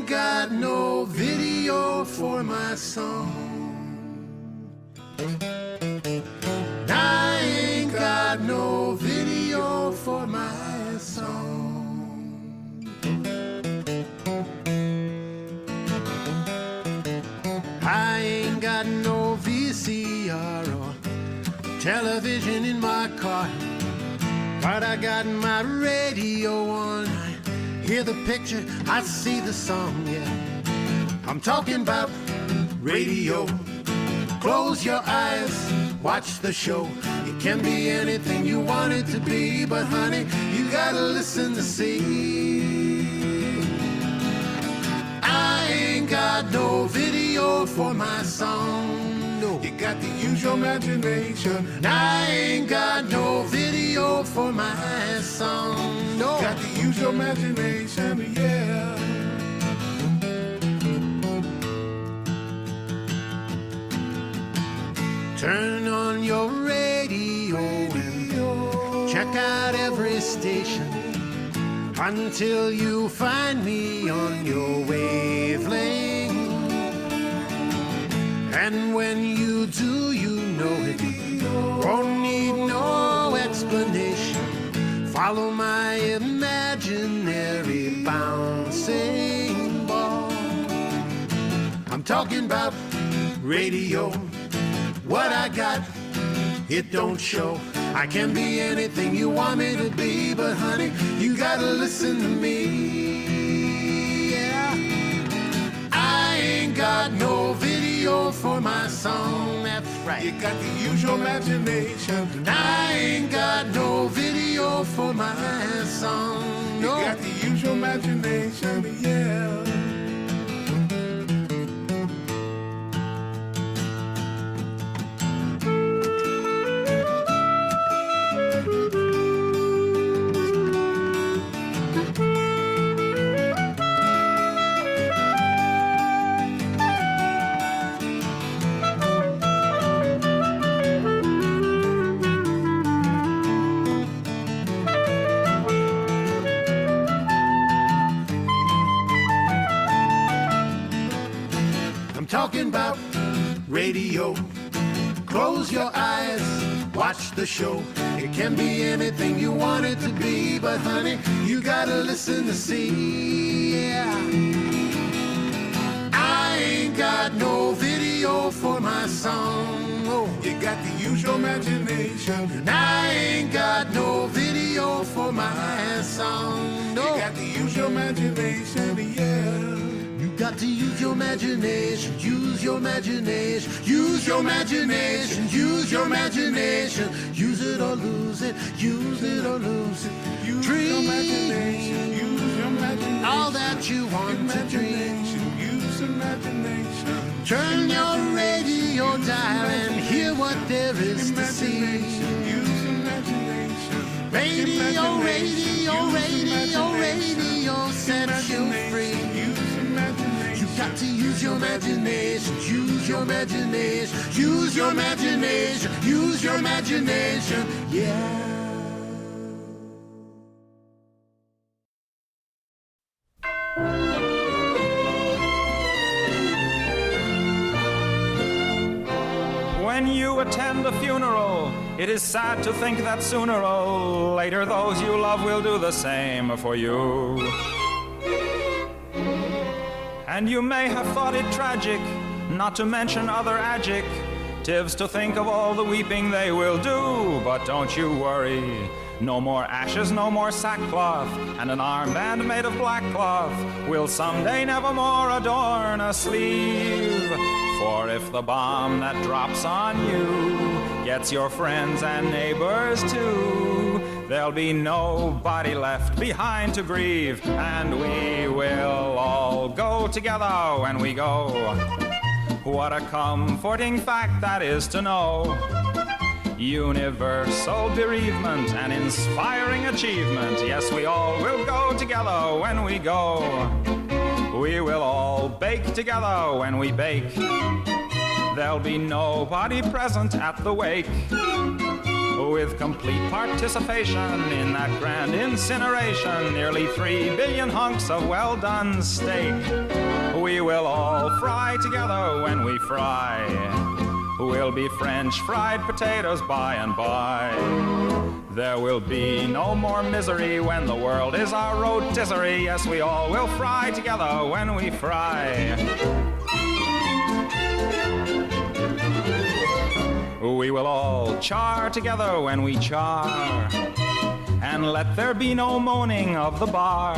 ain't got no video for my song. I ain't got no video for my song. I ain't got no VCR or television in my car, but I got my radio on. I hear the picture, I see the song, yeah. I'm talking about radio. Close your eyes, watch the show. It can be anything you want it to be, but honey, you gotta listen to see. I ain't got no video for my song, no. You got to use your imagination. I ain't got no video for my song, no. Got to use your imagination, yeah. Turn on your radio and check out every station until you find me on your wavelength. And when you do, you know it won't need no explanation. Follow my imaginary bouncing ball. I'm talking about radio. What I got, it don't show. I can be anything you want me to be, but honey, you gotta listen to me, yeah. I ain't got no video for my song, that's right. You got to use your imagination. I ain't got no video for my song, no. You got to use your imagination, yeah. Talking about radio. Close your eyes, watch the show. It can be anything you want it to be, but honey, you gotta listen to see, yeah. I ain't got no video for my song, oh. You got to use your imagination. And I ain't got no video for my song, no. You got to use your imagination, yeah. Got to use your imagination, use your imagination, use your imagination, use your imagination, use it or lose it, use it or lose it. Use your imagination, use your imagination. All that you want to dream. Use imagination. Turn your radio dial and hear what there is to see. Use imagination. Radio, radio, radio, radio sets you free. Got to use your imagination, use your imagination, use your imagination, use your imagination, yeah. When you attend a funeral, it is sad to think that sooner or later those you love will do the same for you. And you may have thought it tragic, not to mention other adjectives, to think of all the weeping they will do. But don't you worry, no more ashes, no more sackcloth, and an armband made of black cloth will someday nevermore adorn a sleeve. For if the bomb that drops on you gets your friends and neighbors too, there'll be nobody left behind to grieve, and we will all go together when we go. What a comforting fact that is to know. Universal bereavement, an inspiring achievement. Yes, we all will go together when we go. We will all bake together when we bake. There'll be nobody present at the wake. with complete participation in that grand incineration, nearly 3 billion hunks of well-done steak. We will all fry together when we fry. We'll be French fried potatoes by and by. There will be no more misery when the world is our rotisserie. Yes, we all will fry together when we fry. We will all char together when we char, and let there be no moaning of the bar.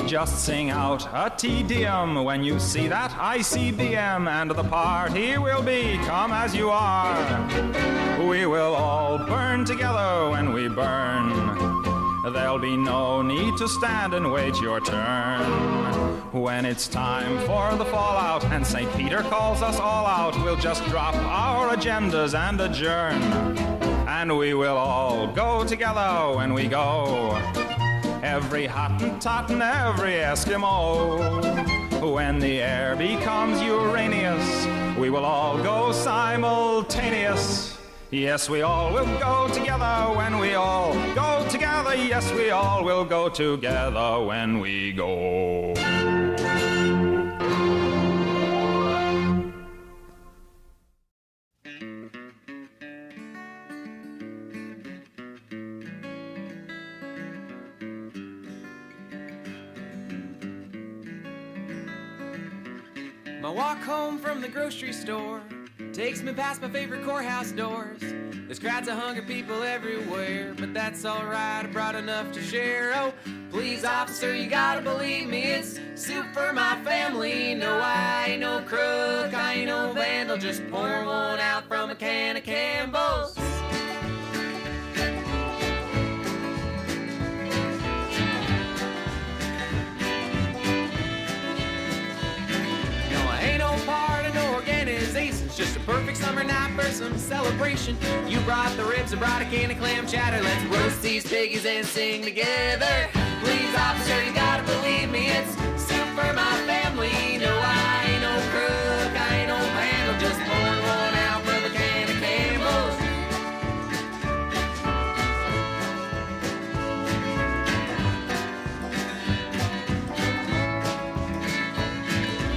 Just sing out a Te Deum when you see that ICBM, and the party will be come as you are. We will all burn together when we burn. There'll be no need to stand and wait your turn. When it's time for the fallout and St. Peter calls us all out, we'll just drop our agendas and adjourn. And we will all go together when we go, every Hottentot and every Eskimo. When the air becomes Uranus, we will all go simultaneous. Yes, we all will go together when we all go together. Yes, we all will go together when we go. My walk home from the grocery store takes me past my favorite courthouse doors. There's crowds of hungry people everywhere, but that's alright, I brought enough to share. Oh, please officer, you gotta believe me, it's soup for my family. No, I ain't no crook, I ain't no vandal, just pour one out from a can of Campbell's. It's just a perfect summer night for some celebration. You brought the ribs and brought a can of clam chowder. Let's roast these piggies and sing together. Please, officer, you gotta believe me, it's soup for my family. No, I ain't no crook, I ain't no vandal, just pouring one out from a can of Campbell's.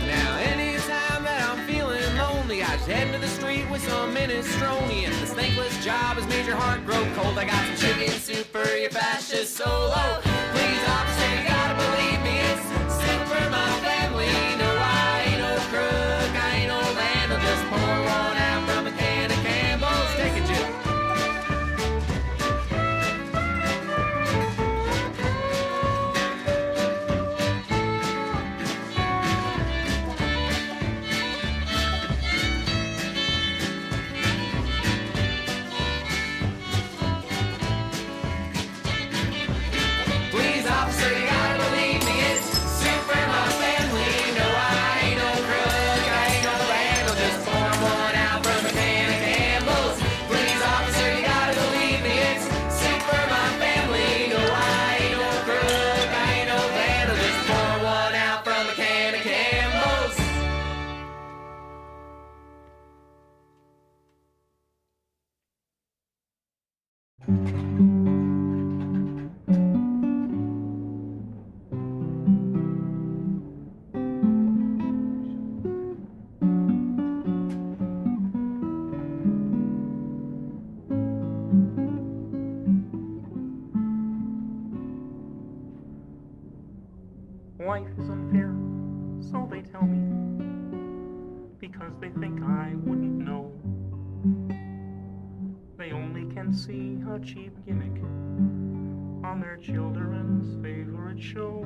Now, anytime that I'm feeling lonely, I just head to the street with some minestrone. If this thankless job has made your heart grow cold, I got some chicken soup for your fascist solo. Please, officer, you gotta believe me, it's soup for my family. No, I ain't no crook, I ain't no vandal, just pour one out from a can of Campbell's. Take it, Jim. Please, officer, you gotta believe me, it's soup for my family. No, I ain't no crook, I ain't no vandal, just pour one out from a can of Campbell's. Please, officer, you gotta believe me, it's soup for my family. No, I ain't no crook, I ain't no vandal, just pour one out from a can of Campbell's. Life is unfair, so they tell me, because they think I wouldn't know. They only can see a cheap gimmick on their children's favorite show.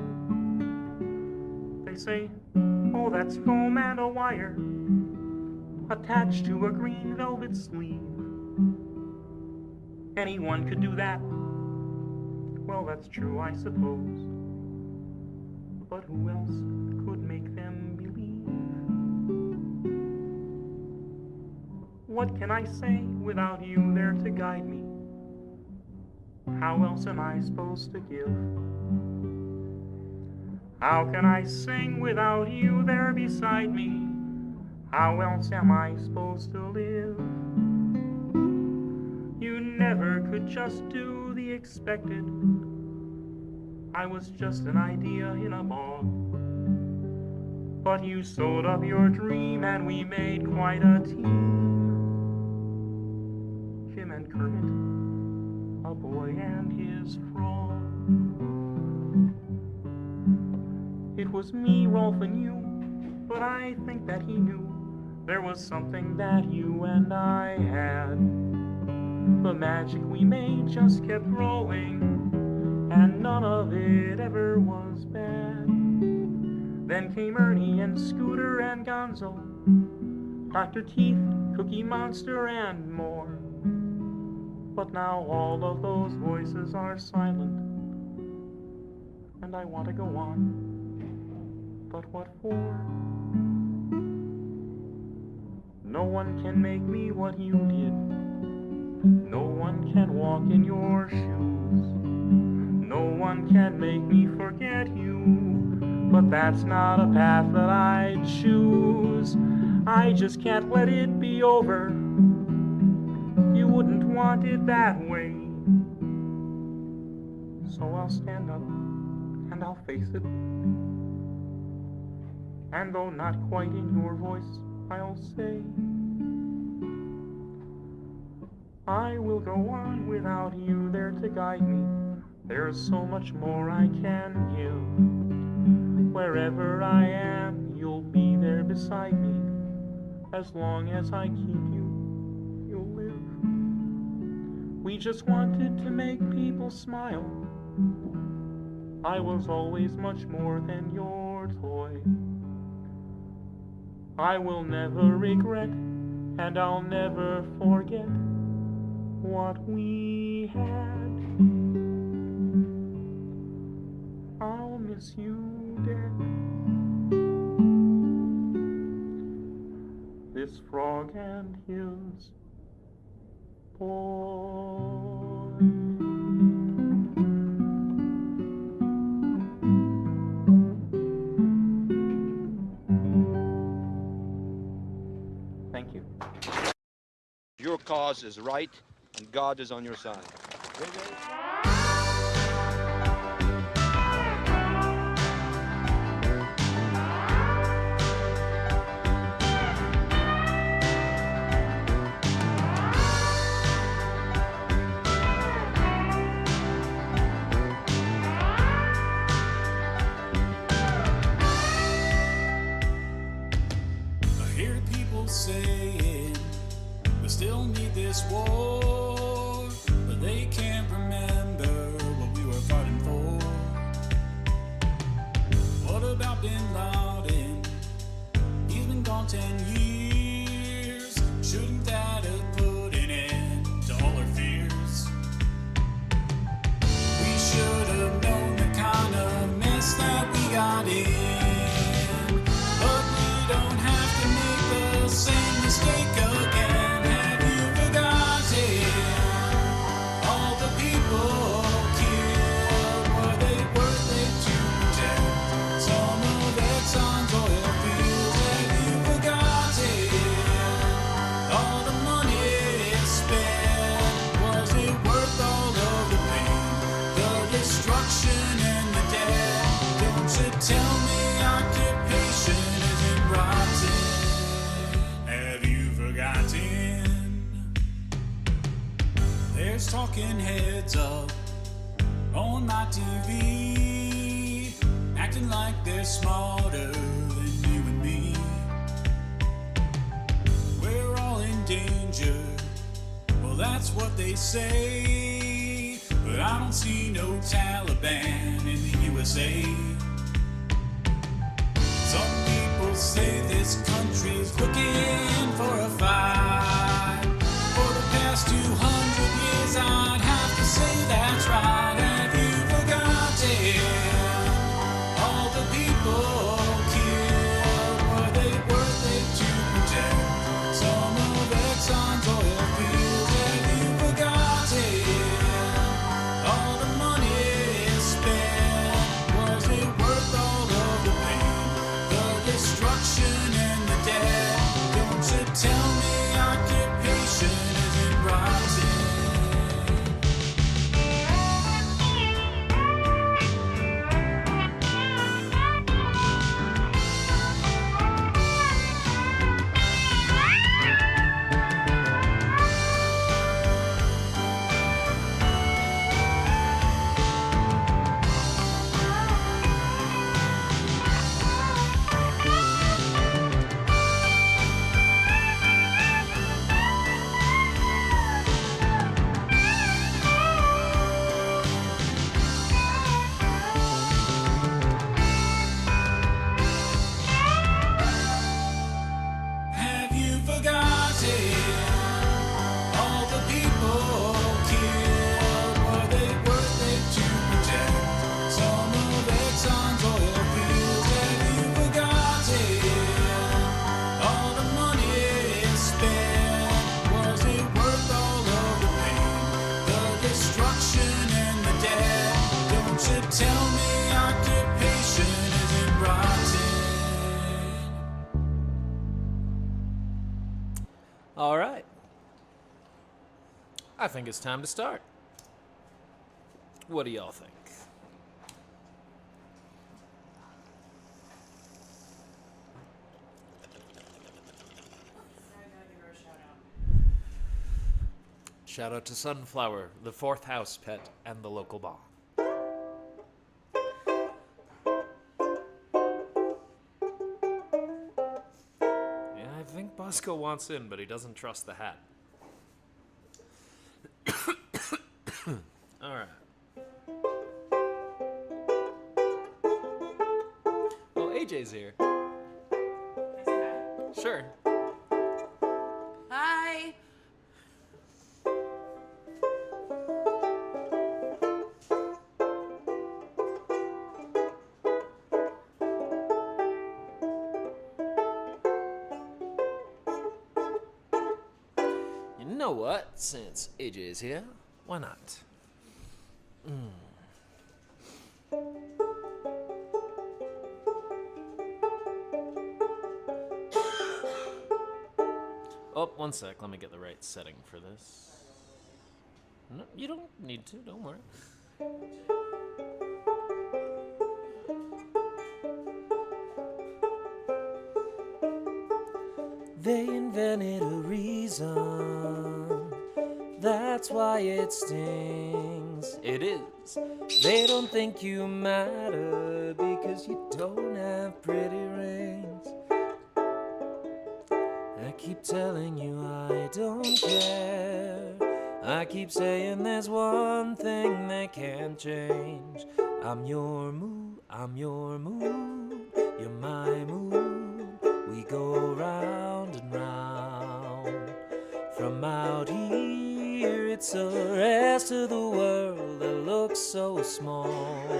They say, oh, that's foam and a wire attached to a green velvet sleeve. Anyone could do that. Well, that's true, I suppose. But who else could make them believe? What can I say without you there to guide me? How else am I supposed to give? How can I sing without you there beside me? How else am I supposed to live? You never never could just do the expected. I was just an idea in a bog. But you sewed up your dream and we made quite a team. Jim and Kermit, a boy and his frog. It was me, Rolf, and you, but I think that he knew there was something that you and I had. The magic we made just kept growing, and none of it ever was bad. Then came Ernie and Scooter and Gonzo, Dr. Teeth, Cookie Monster, and more. But now all of those voices are silent, and I want to go on, but what for? No one can make me what you did. No one can walk in your shoes. No one can make me forget you. But that's not a path that I'd choose. I just can't let it be over. You wouldn't want it that way. So I'll stand up and I'll face it. And though not quite in your voice, I'll say, I will go on without you there to guide me. There's so much more I can give. Wherever I am, you'll be there beside me. As long as I keep you, you'll live. We just wanted to make people smile. I was always much more than your toy. I will never regret, and I'll never forget what we had. I'll miss you, dead. This frog and his boy. Thank you. Your cause is right, and God is on your side. Saying we still need this war, but they can't remember what we were fighting for. What about Bin Laden? He's been gone 10 years. Shouldn't that have put an end to all our fears? We should have known the kind of mess that we got in, but we don't have to make the same mistake again. Have you forgotten all the people killed? Were they worth it to protect some of Exxon's oil fields? Have you forgotten all the money spent? Was it worth all of the pain, the destruction and the death? Don't you tell me occupation isn't rotten? Have you forgotten? There's talking heads up on my TV, acting like they're smarter than you and me. We're all in danger, well that's what they say, but I don't see no Taliban in the USA. Some people say this country's looking for a fight. For the past 200 years, I'd have to say that's right. Have you forgotten all the people killed? Were they worth it to protect some of Exxon's oil fields? Have you forgotten all the money spent? Was it worth all of the pain, the destruction and the death? Don't you tell me occupation isn't rotten? All right. I think it's time to start. What do y'all think? Shout out to Sunflower, the fourth house pet, and the local bar. Yeah, I think Bosco wants in, but he doesn't trust the hat. Alright. Oh, AJ's here. Sure. Hi. You know what? Since AJ is here, why not? Oh, one sec. Let me get the right setting for this. No, you don't need to. Don't worry. They invented a reason. That's why it stings. It is. They don't think you matter because you don't have pretty rings. I keep telling you I don't care. I keep saying there's one thing they can't change. I'm your mood, I'm your mood, you're my mood. We go round and round. From out here, it's the rest of the world that looks so small.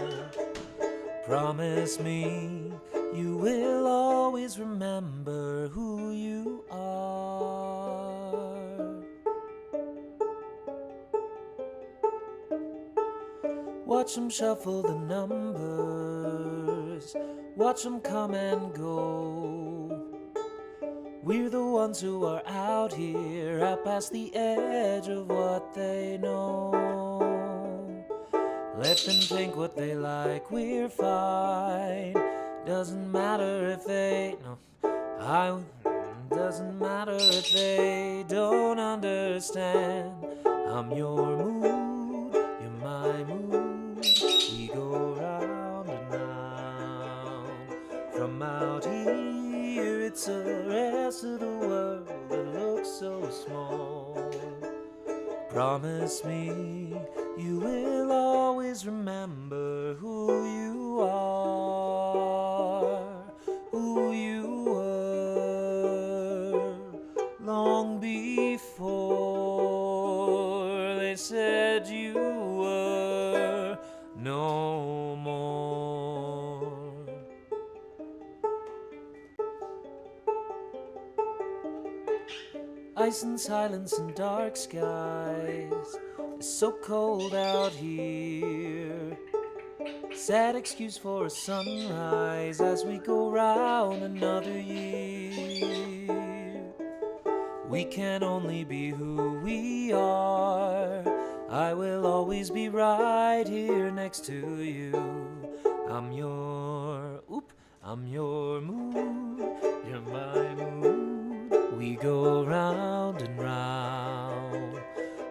Promise me you will always remember who you are. Watch them shuffle the numbers, watch them come and go. We're the ones who are out here, out past the edge of what they know. Let them think what they like, we're fine. Doesn't matter if they, doesn't matter if they don't understand. I'm your mood, you're my mood. We go round and round. From out here, it's the rest of the world that looks so small. Promise me you will always remember who you are, who you were, long before they said you were no more. Ice and silence and dark skies. It's so cold out here. Sad excuse for a sunrise as we go round another year. We can only be who we are. I will always be right here next to you. I'm your mood, you're my mood. We go round and round.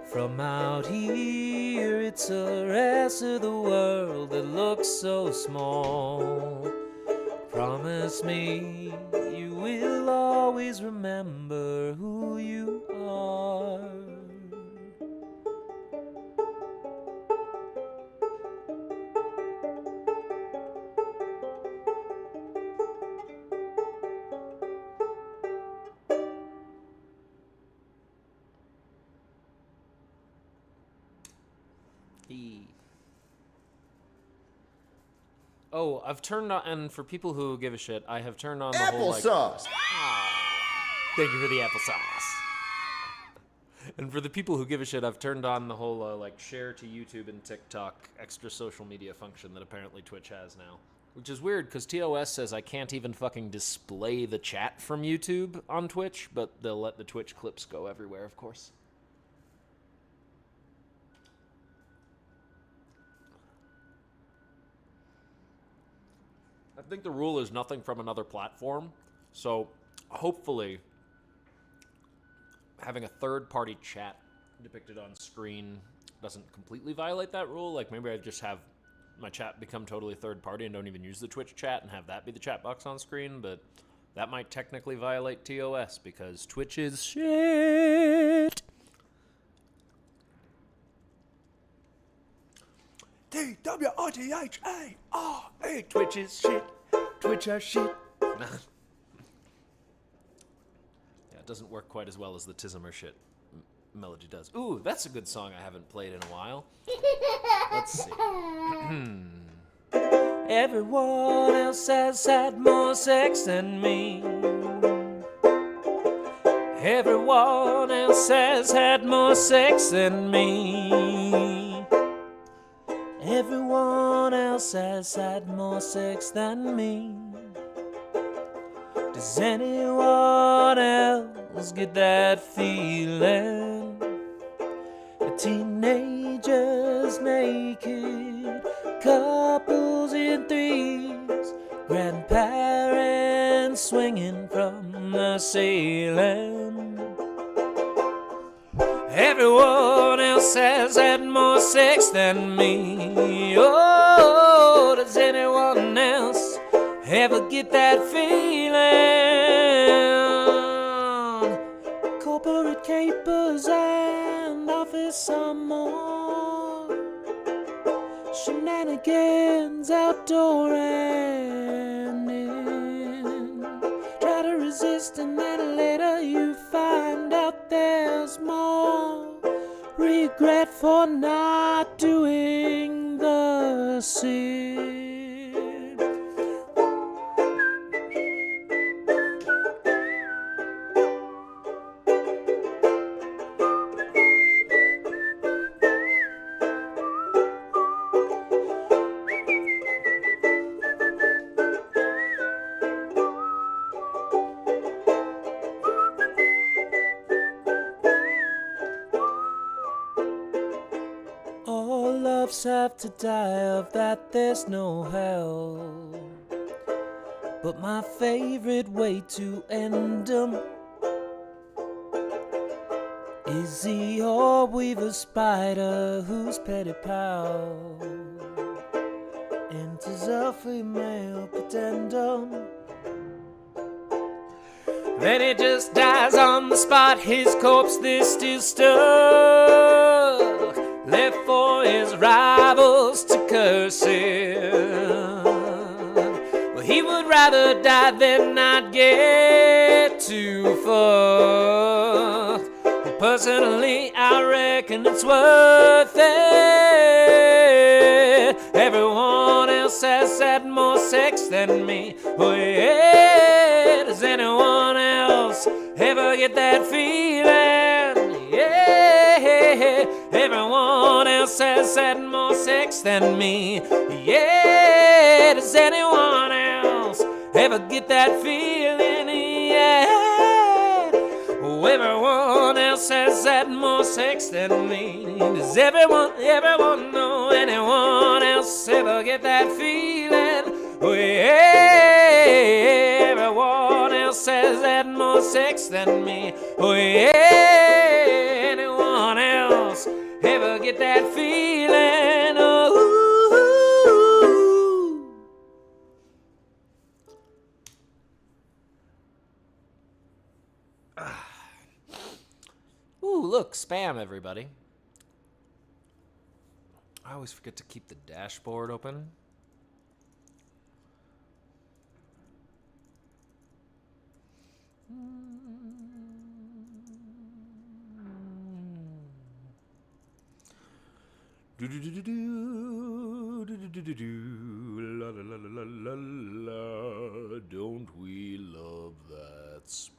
From out here, it's the rest of the world that looks so small. Promise me you will always remember who you are. Oh, I've turned on, and for people who give a shit, I have turned on the whole, like... Applesauce! Thank you for the applesauce. And for the people who give a shit, I've turned on the whole, share to YouTube and TikTok extra social media function that apparently Twitch has now. Which is weird, because TOS says I can't even fucking display the chat from YouTube on Twitch, but they'll let the Twitch clips go everywhere, of course. I think the rule is nothing from another platform, so hopefully having a third-party chat depicted on screen doesn't completely violate that rule. Like, maybe I just have my chat become totally third-party and don't even use the Twitch chat and have that be the chat box on screen, but that might technically violate TOS because Twitch is shit. T-W-I-T-H-A-R-A. Twitch is shit. Twitch are shit. Yeah, it doesn't work quite as well as the Tism or shit melody does. Ooh, that's a good song I haven't played in a while. Let's see. Everyone else has had more sex than me. Everyone else has had more sex than me. Everyone else has had more sex than me. Does anyone else get that feeling? Teenagers naked, couples in threes, grandparents swinging from the ceiling. Everyone else has had more sex than me. Oh, does anyone else ever get that feeling? Corporate capers and office some more. Shenanigans outdoor and in. Try to resist and then later you find out there's more. Regret for not doing the sin. All loves have to die of that, there's no hell. But my favorite way to end 'em is the orb weaver spider whose petty pal enters a female pretendum. Then he just dies on the spot, his corpse there still stuck, left for his rivals to curse him. Well, he would rather die than not get to fuck. Well, personally, I reckon it's worth it. Everyone else has had more sex than me. Oh yeah, does anyone else ever get that feeling? Yeah, everyone else has had more sex than me. Yeah, does anyone else ever get that feeling? Yeah, oh, everyone else has had more sex than me. Does everyone know anyone else ever get that feeling? Oh, yeah, everyone else has had more sex than me. Oh, yeah, anyone else ever get that feeling? Oh, ooh, look, spam, everybody. I always forget to keep the dashboard open. Do do do do do do do do do la la la la la la. Don't we love that spam?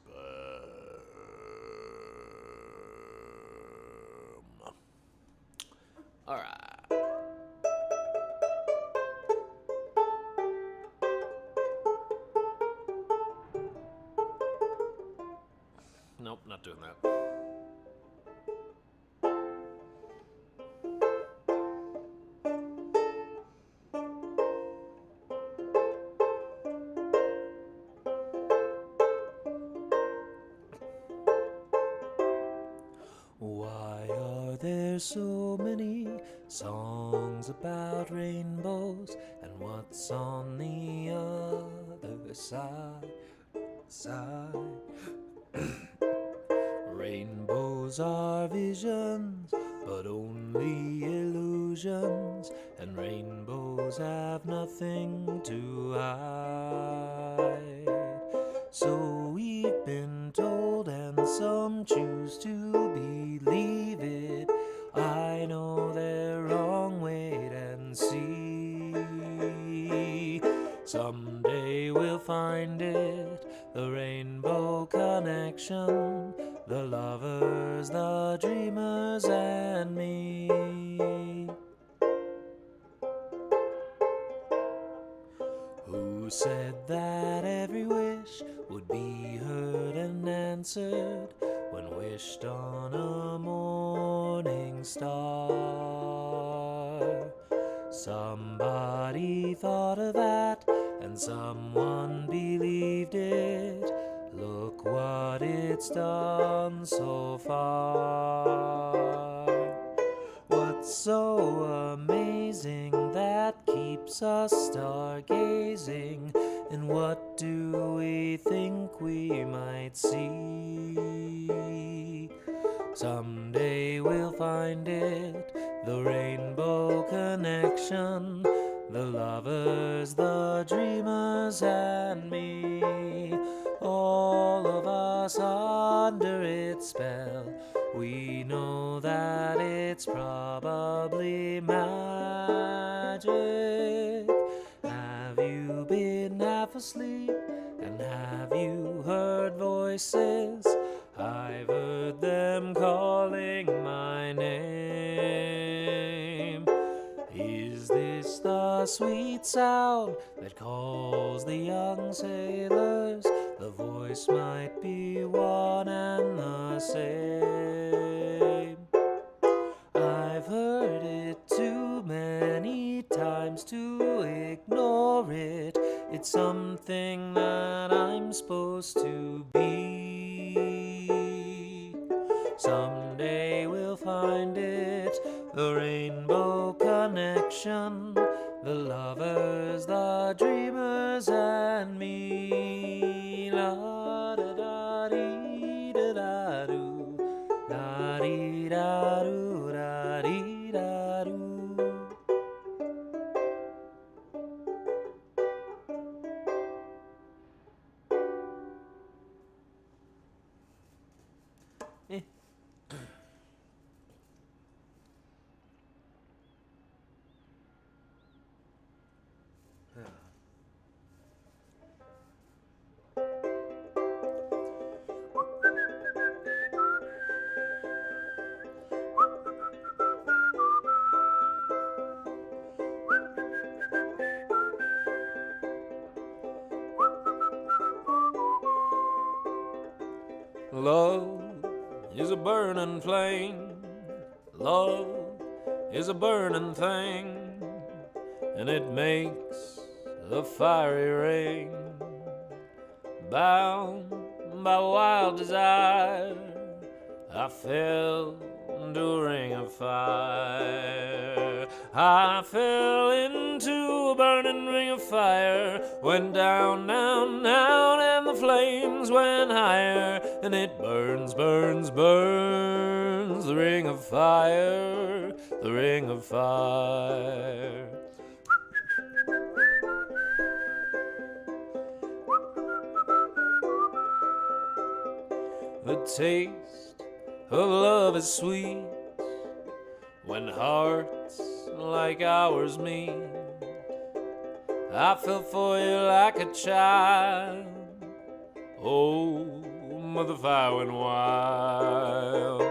All right. not doing that. Why are there so many songs about rainbows, and what's on the other side? Rainbows are visions, but only illusions, and rainbows have nothing to hide. So we've been told, and some choose to believe it. I know they're wrong, wait and see. Someday we'll find it, the rainbow connection, the lovers, the dreamers, and me. Who said that every wish would be heard and answered when wished on a morning star? Somebody thought of that, and someone believed it. Look what it's done so far. What's so amazing that keeps us stargazing? And what do we think we might see? Someday we'll find it, the rainbow connection, the lovers, the dreamers, and me. All of us under its spell. We know that it's probably magic. Have you been half asleep? And have you heard voices? I've heard them calling my name. Is this the sweet sound that calls the young sailors? The voice might be one and the same. I've heard it too many times to ignore it. It's something that I'm supposed to be. Someday we'll find it, the rainbow connection, the lovers, the dreamers, and me. La da da dee da da doo, da dee da doo, da dee da doo. Love is a burning flame. Love is a burning thing, and it makes a fiery rain. Bound by wild desire, I fell into a ring of fire. I fell into a burning ring of fire, went down, down, down, and the flames went higher, and it burns, burns, burns, the ring of fire, the ring of fire. The taste of love is sweet when hearts like ours meet. I fell for you like a child. Oh, but the fire went wild.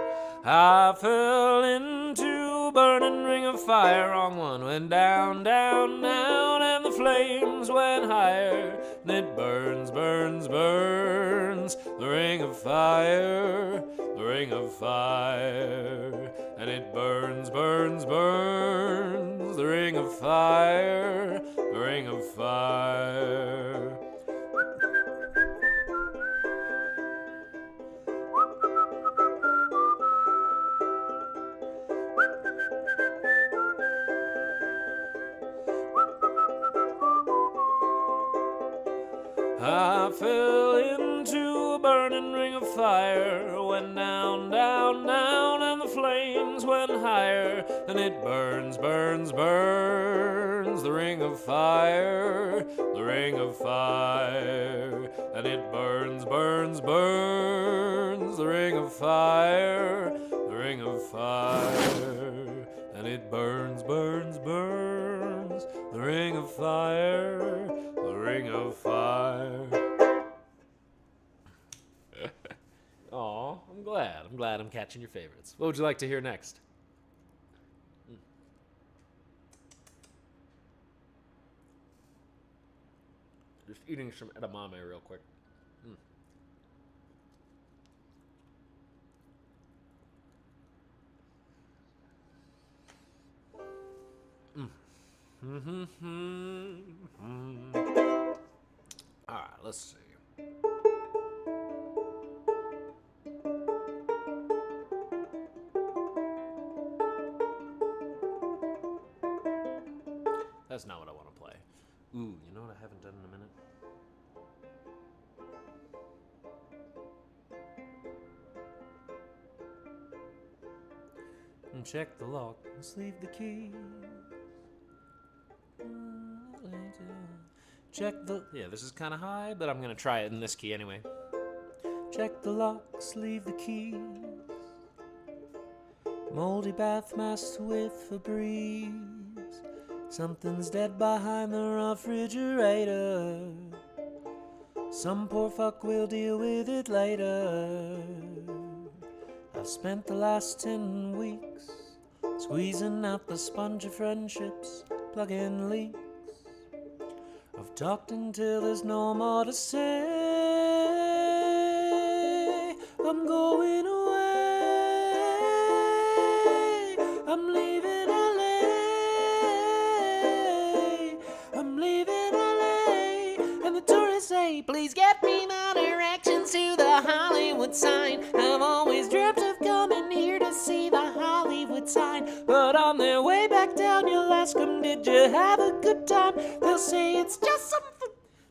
I fell into a burning ring of fire. Wrong one went down, down, down, and the flames went higher, and it burns, burns, burns. The ring of fire, the ring of fire, and it burns, burns, burns. The ring of fire, the ring of fire. I fell into a burning ring of fire, went down, down, down, and the flames went higher, and it burns, burns, burns. The ring of fire, the ring of fire, and it burns, burns, burns. The ring of fire, the ring of fire, and it burns, burns, burns. The ring of fire, the ring of fire. Aw, I'm glad. I'm glad I'm catching your favorites. What would you like to hear next? Just eating some edamame real quick. All right, let's see. That's not what I want to play. Ooh, you know what I haven't done in a minute? And check the lock, sleeve the key. Check the... Yeah, this is kind of high, but I'm going to try it in this key anyway. Check the locks, leave the keys. Moldy bath mats with Febreze. Something's dead behind the refrigerator. Some poor fuck will deal with it later. I've spent the last 10 weeks squeezing out the sponge of friendships, plugging leaks. I've talked until there's no more to say. I'm going away. I'm leaving LA. I'm leaving LA. And the tourists say, please get me my directions to the Hollywood sign. I've always dreamt of coming here to see the Hollywood sign. But on their way back down, you'll ask them, did you have a good time? They'll say it's just some...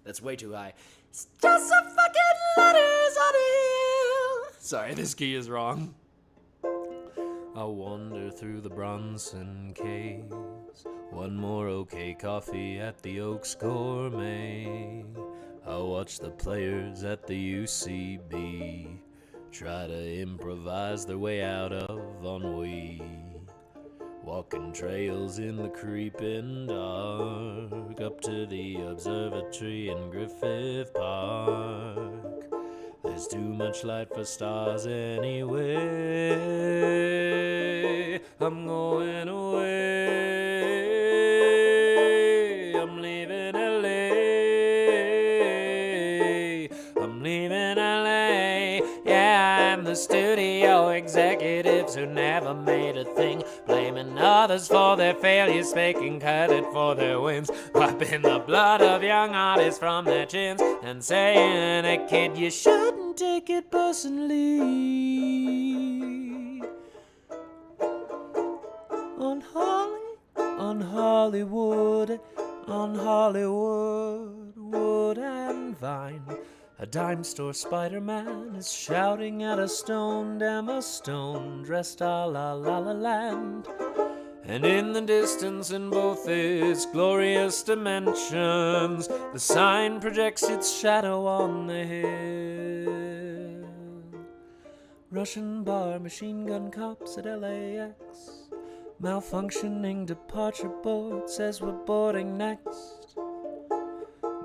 That's way too high. It's just some fucking letters on a hill. Sorry, this key is wrong. I'll wander through the Bronson Caves. One more okay coffee at the Oaks Gourmet. I'll watch the players at the UCB try to improvise their way out of ennui. Walking trails in the creeping dark up to the observatory in Griffith Park. There's too much light for stars anyway. I'm going away. I'm leaving LA. I'm leaving LA. Yeah, I'm the studio executives who never made a thing, blaming others for their failures, making credit for their wins, wiping the blood of young artists from their chins and saying, hey kid, you shouldn't take it personally. On Hollywood, Wood and Vine, a dime store Spider-Man is shouting at a stoned Emma Stone dressed a la la la land. And in the distance, in both its glorious dimensions, the sign projects its shadow on the hill. Russian bar, machine gun cops at LAX. Malfunctioning departure board says we're boarding next.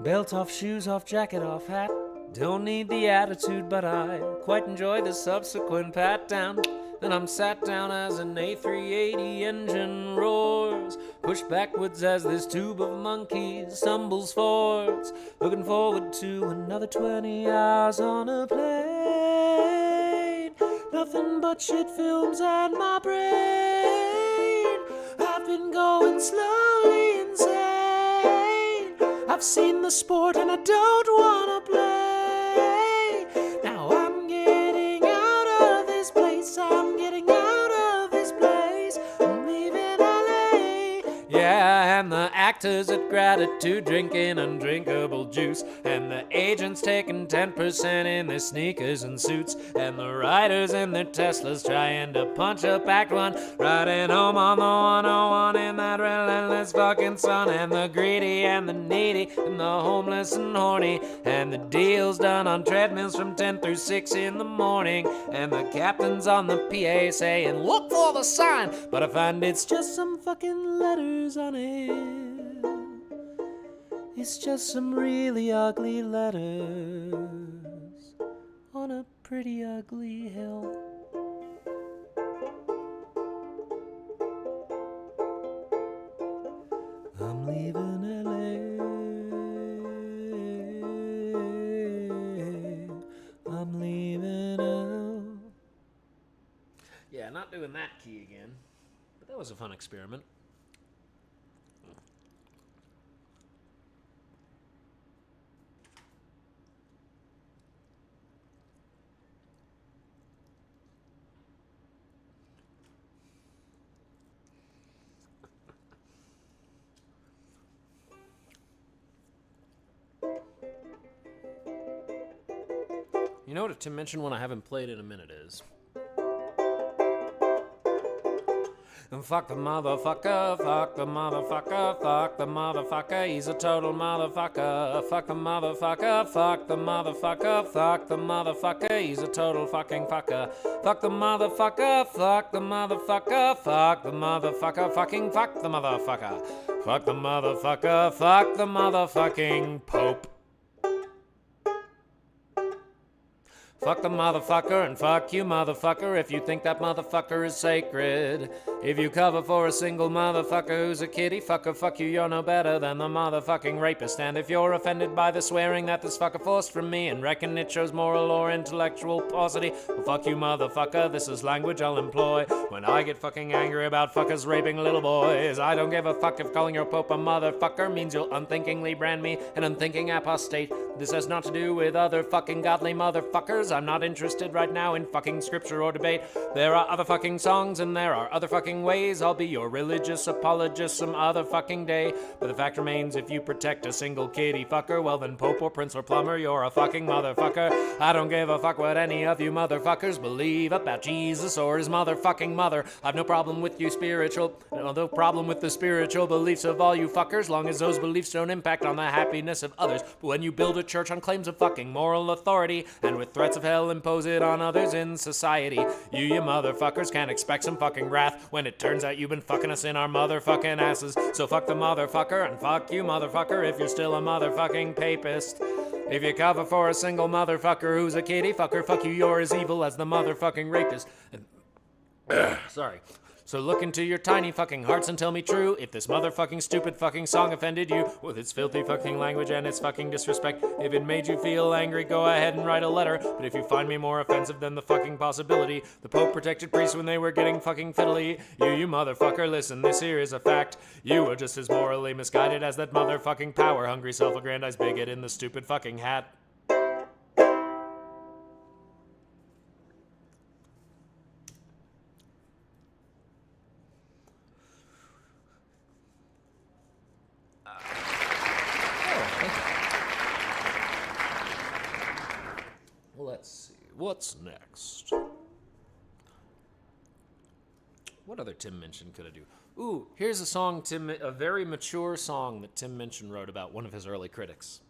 Belt off, shoes off, jacket off, hat. Don't need the attitude, but I quite enjoy the subsequent pat down. Then I'm sat down as an A380 engine roars pushed backwards as this tube of monkeys stumbles forwards, looking forward to another 20 hours on a plane. Nothing but shit films and my brain. I've been going slowly insane. I've seen the sport and I don't wanna play. Now I'm getting out of this place. I'm getting out of this place. I'm leaving LA. Yeah, and the actors at Gratitude drinking undrinkable juice, and the agents taking 10% in their sneakers and suits, and the riders in their Teslas trying to punch up Act 1, riding home on the 101 in that relentless fucking sun, and the greedy and the needy and the homeless and horny, and the deals done on treadmills from 10 through 6 in the morning, and the captains on the PA saying, look for the sign, but I find it's just some fucking letters on a hill. It's just some really ugly letters on a pretty ugly hill. I'm leaving LA. I'm leaving LA. Yeah, not doing that key again, but that was a fun experiment. You know what a Tim Minchin one I haven't played in a minute is? Fuck the motherfucker, fuck the motherfucker, fuck the motherfucker, he's a total motherfucker. Fuck the motherfucker, fuck the motherfucker, fuck the motherfucker, he's a total fucking fucker. Fuck the motherfucker, fuck the motherfucker, fuck the motherfucker, fucking fuck the motherfucker. Fuck the motherfucker, fuck the motherfucking Pope. Fuck the motherfucker and fuck you, motherfucker, if you think that motherfucker is sacred. If you cover for a single motherfucker who's a kitty fucker, fuck you, you're no better than the motherfucking rapist. And if you're offended by the swearing that this fucker forced from me and reckon it shows moral or intellectual paucity, well, fuck you, motherfucker, this is language I'll employ when I get fucking angry about fuckers raping little boys. I don't give a fuck if calling your pope a motherfucker means you'll unthinkingly brand me an unthinking apostate. This has not to do with other fucking godly motherfuckers. I'm not interested right now in fucking scripture or debate. There are other fucking songs and there are other fucking ways. I'll be your religious apologist some other fucking day. But the fact remains, if you protect a single kitty fucker, well then Pope or Prince or Plumber, you're a fucking motherfucker. I don't give a fuck what any of you motherfuckers believe about Jesus or his motherfucking mother. I've no problem with you no problem with the spiritual beliefs of all you fuckers, long as those beliefs don't impact on the happiness of others. But when you build a church on claims of fucking moral authority and with threats of hell impose it on others in society, you motherfuckers can't expect some fucking wrath when it turns out you've been fucking us in our motherfucking asses. So fuck the motherfucker and fuck you, motherfucker, if you're still a motherfucking papist. If you cover for a single motherfucker who's a kitty fucker, fuck you, you're as evil as the motherfucking rapist. Sorry. So look into your tiny fucking hearts and tell me true, if this motherfucking stupid fucking song offended you with its filthy fucking language and its fucking disrespect. If it made you feel angry, go ahead and write a letter. But if you find me more offensive than the fucking possibility the Pope protected priests when they were getting fucking fiddly, you motherfucker, listen, this here is a fact. You are just as morally misguided as that motherfucking power-hungry self-aggrandized bigot in the stupid fucking hat. Let's see, what's next? What other Tim Minchin could I do? Ooh, here's a song, a very mature song that Tim Minchin wrote about one of his early critics.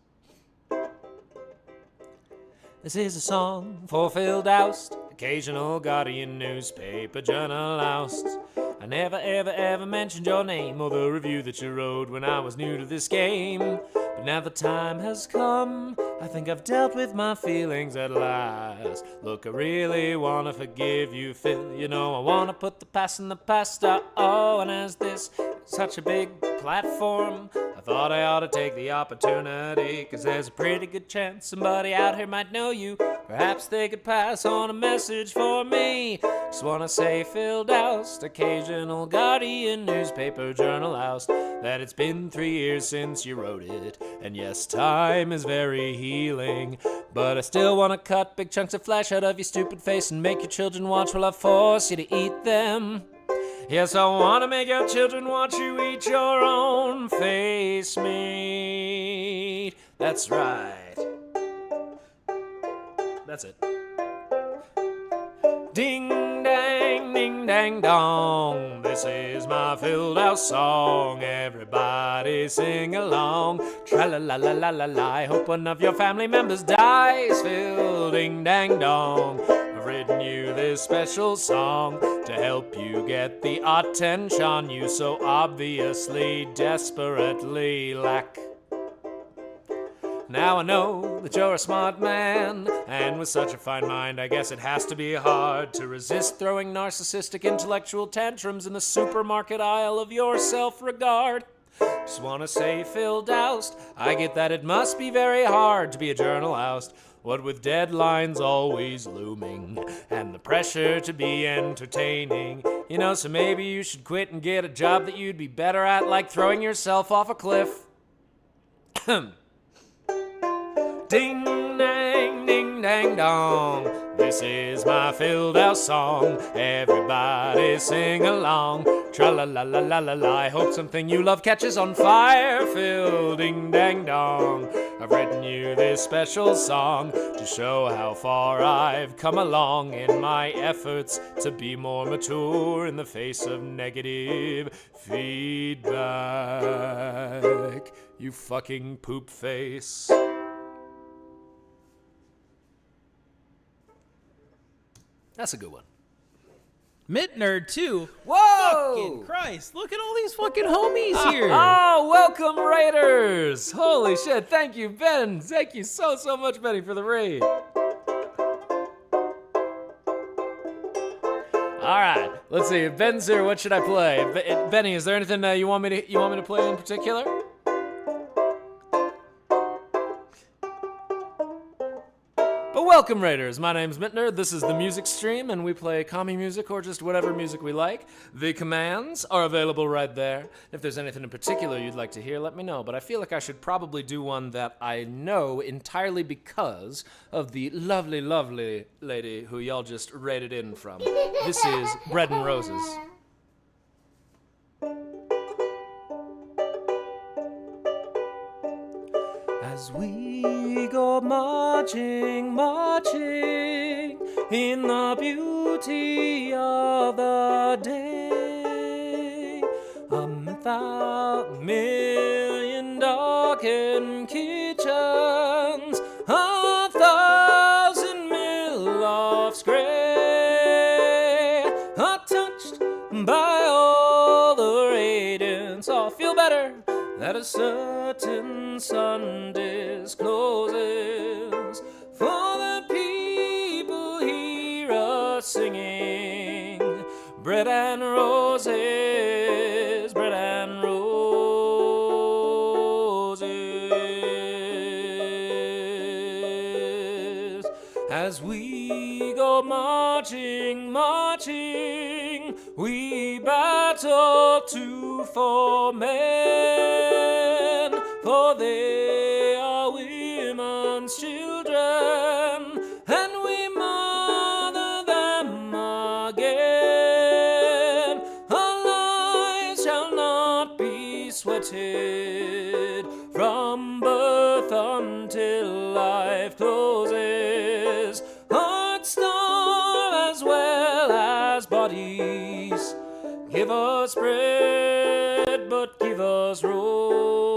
This is a song for Phil Doust, occasional Guardian newspaper journalist. I never ever mentioned your name or the review that you wrote when I was new to this game. But now the time has come, I think I've dealt with my feelings at last. Look, I really wanna forgive you, Phil. You know I wanna put the past in the past, oh, and as this such a big platform, I thought I ought to take the opportunity, 'cause there's a pretty good chance somebody out here might know you. Perhaps they could pass on a message for me. Just wanna say, Phil Doust, occasional Guardian newspaper journalist, that it's been 3 years since you wrote it, and yes, time is very healing, but I still wanna cut big chunks of flesh out of your stupid face and make your children watch while I force you to eat them. Yes, I wanna make your children watch you eat your own face meat. That's right. That's it. Ding dang dong. This is my filled out song. Everybody sing along. Tra la la la la la la. I hope one of your family members dies. Phil ding dang dong. I've written you this special song to help you get the attention you so obviously desperately lack. Now I know that you're a smart man, and with such a fine mind, I guess it has to be hard to resist throwing narcissistic intellectual tantrums in the supermarket aisle of your self-regard. Just wanna say, Phil Doust, I get that it must be very hard to be a journalist, what with deadlines always looming, and the pressure to be entertaining. You know, so maybe you should quit and get a job that you'd be better at, like throwing yourself off a cliff. Ding dang dong. This is my filled out song. Everybody sing along. Tra la la la la la la. I hope something you love catches on fire. Phil ding dang dong. I've written you this special song to show how far I've come along in my efforts to be more mature in the face of negative feedback. You fucking poop face. That's a good one. Mint Nerd 2. Whoa! Fucking Christ, look at all these fucking homies here. Oh, welcome, Raiders! Holy shit, thank you, Ben. Thank you so much, Benny, for the raid. All right, let's see. If Ben's here, what should I play? Benny, is there anything you want me to play in particular? But welcome, Raiders. My name's Mintner. This is the music stream, and we play commie music or just whatever music we like. The commands are available right there. If there's anything in particular you'd like to hear, let me know. But I feel like I should probably do one that I know entirely because of the lovely, lovely lady who y'all just raided in from. This is Bread and Roses. As we go marching, marching in the beauty of the day, 1,000,000 darkened kitchens, 1,000 mil of gray are touched by all the radiance. I feel better that a certain sun discloses, for the people hear us singing bread and roses, bread and roses. As we go marching, marching, we battle to for men, for they are women's children, and we mother them again. Our lives shall not be sweated from birth until life closes. Hearts starve as well as bodies. Give us bread, but give us roses.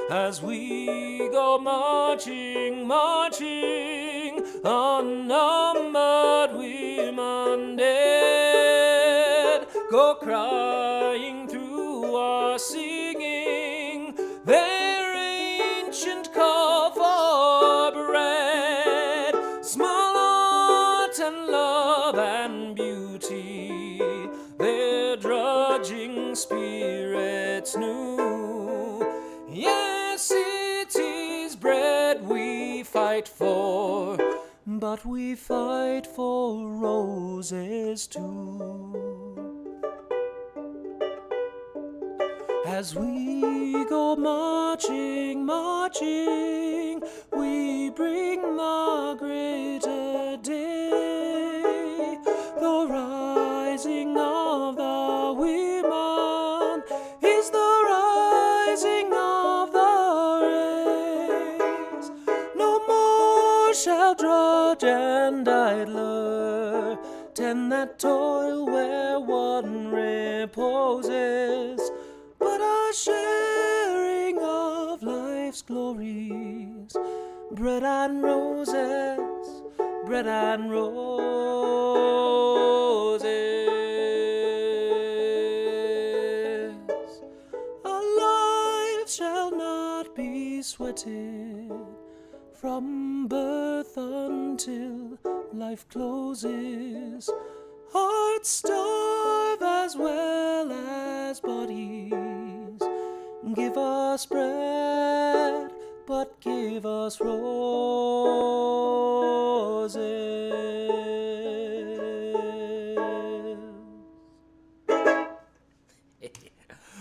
As we go marching, marching, unnumbered women dead go crying through our singing their ancient call for bread. Small art and love fight for, but we fight for roses too. As we go marching, marching, we bring the greater day. The rising of the women is the rising of the race. No more shall drudge and idler tend that toil where one reposes, but a sharing of life's glories, bread and roses, bread and roses. Our lives shall not be sweated from birth until life closes. Hearts starve as well as bodies. Give us bread, but give us roses.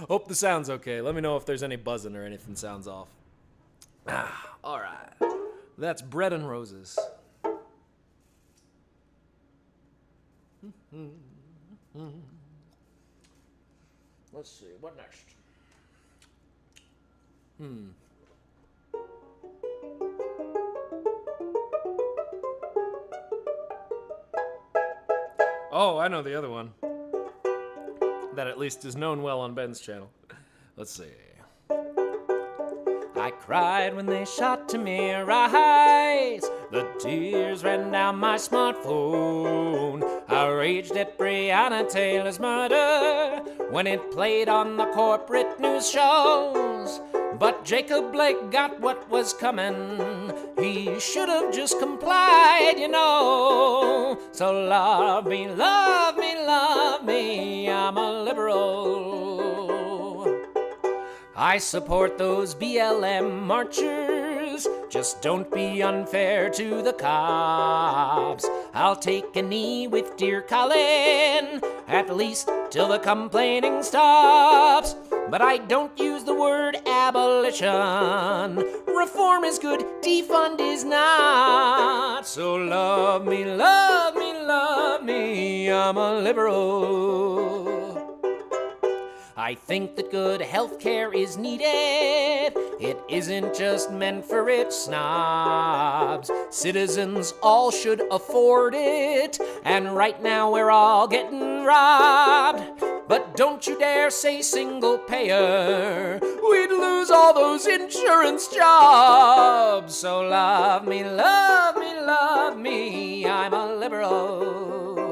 Hope the sound's okay. Let me know if there's any buzzing or anything sounds off. All right. That's Bread and Roses. Let's see, what next? Oh, I know the other one. That at least is known well on Ben's channel. Let's see. I cried when they shot Tamir eyes. The tears ran down my smartphone. I raged at Breonna Taylor's murder when it played on the corporate news shows. But Jacob Blake got what was coming. He should have just complied, you know. So love me, love me, love me. I'm a liberal. I support those BLM marchers. Just don't be unfair to the cops. I'll take a knee with dear Colin, at least till the complaining stops. But I don't use the word abolition. Reform is good, defund is not. So love me, love me, love me. I'm a liberal. I think that good health care is needed. It isn't just meant for rich snobs. Citizens all should afford it. And right now we're all getting robbed. But don't you dare say single payer. We'd lose all those insurance jobs. So love me, love me, love me. I'm a liberal.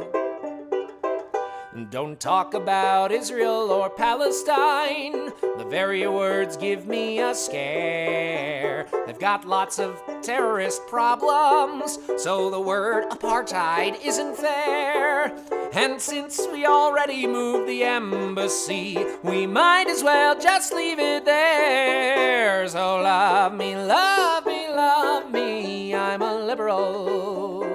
Don't talk about Israel or Palestine. The very words give me a scare. They've got lots of terrorist problems, so the word apartheid isn't fair. And since we already moved the embassy, we might as well just leave it there. So love me, love me, love me. I'm a liberal.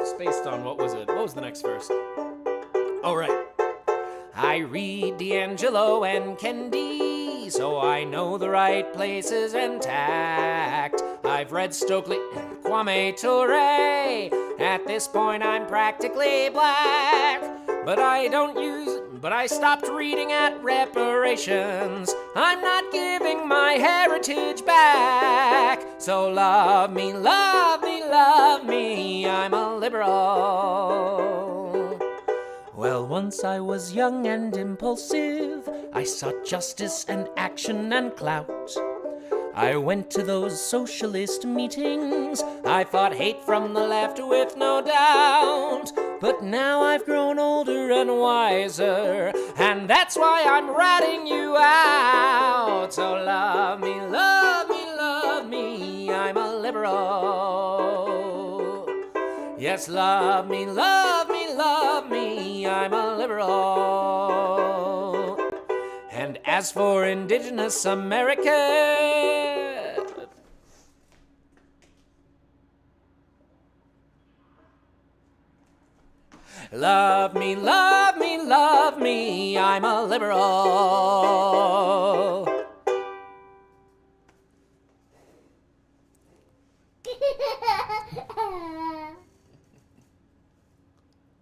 Spaced on, what was it? What was the next verse? Oh, right. I read D'Angelo and Kendi, so I know the right places and tact. I've read Stokely, Kwame Ture. At this point, I'm practically black. But I stopped reading at reparations. I'm not giving my heritage back. So love me, love me, love me. I'm a liberal. Well, once I was young and impulsive. I sought justice and action and clout. I went to those socialist meetings. I fought hate from the left with no doubt. But now I've grown older and wiser, and that's why I'm ratting you out. So love me, love me, love me. I'm a liberal. Yes, love me, love me, love me. I'm a liberal. And As for indigenous America, love me, love me, love me, I'm a liberal.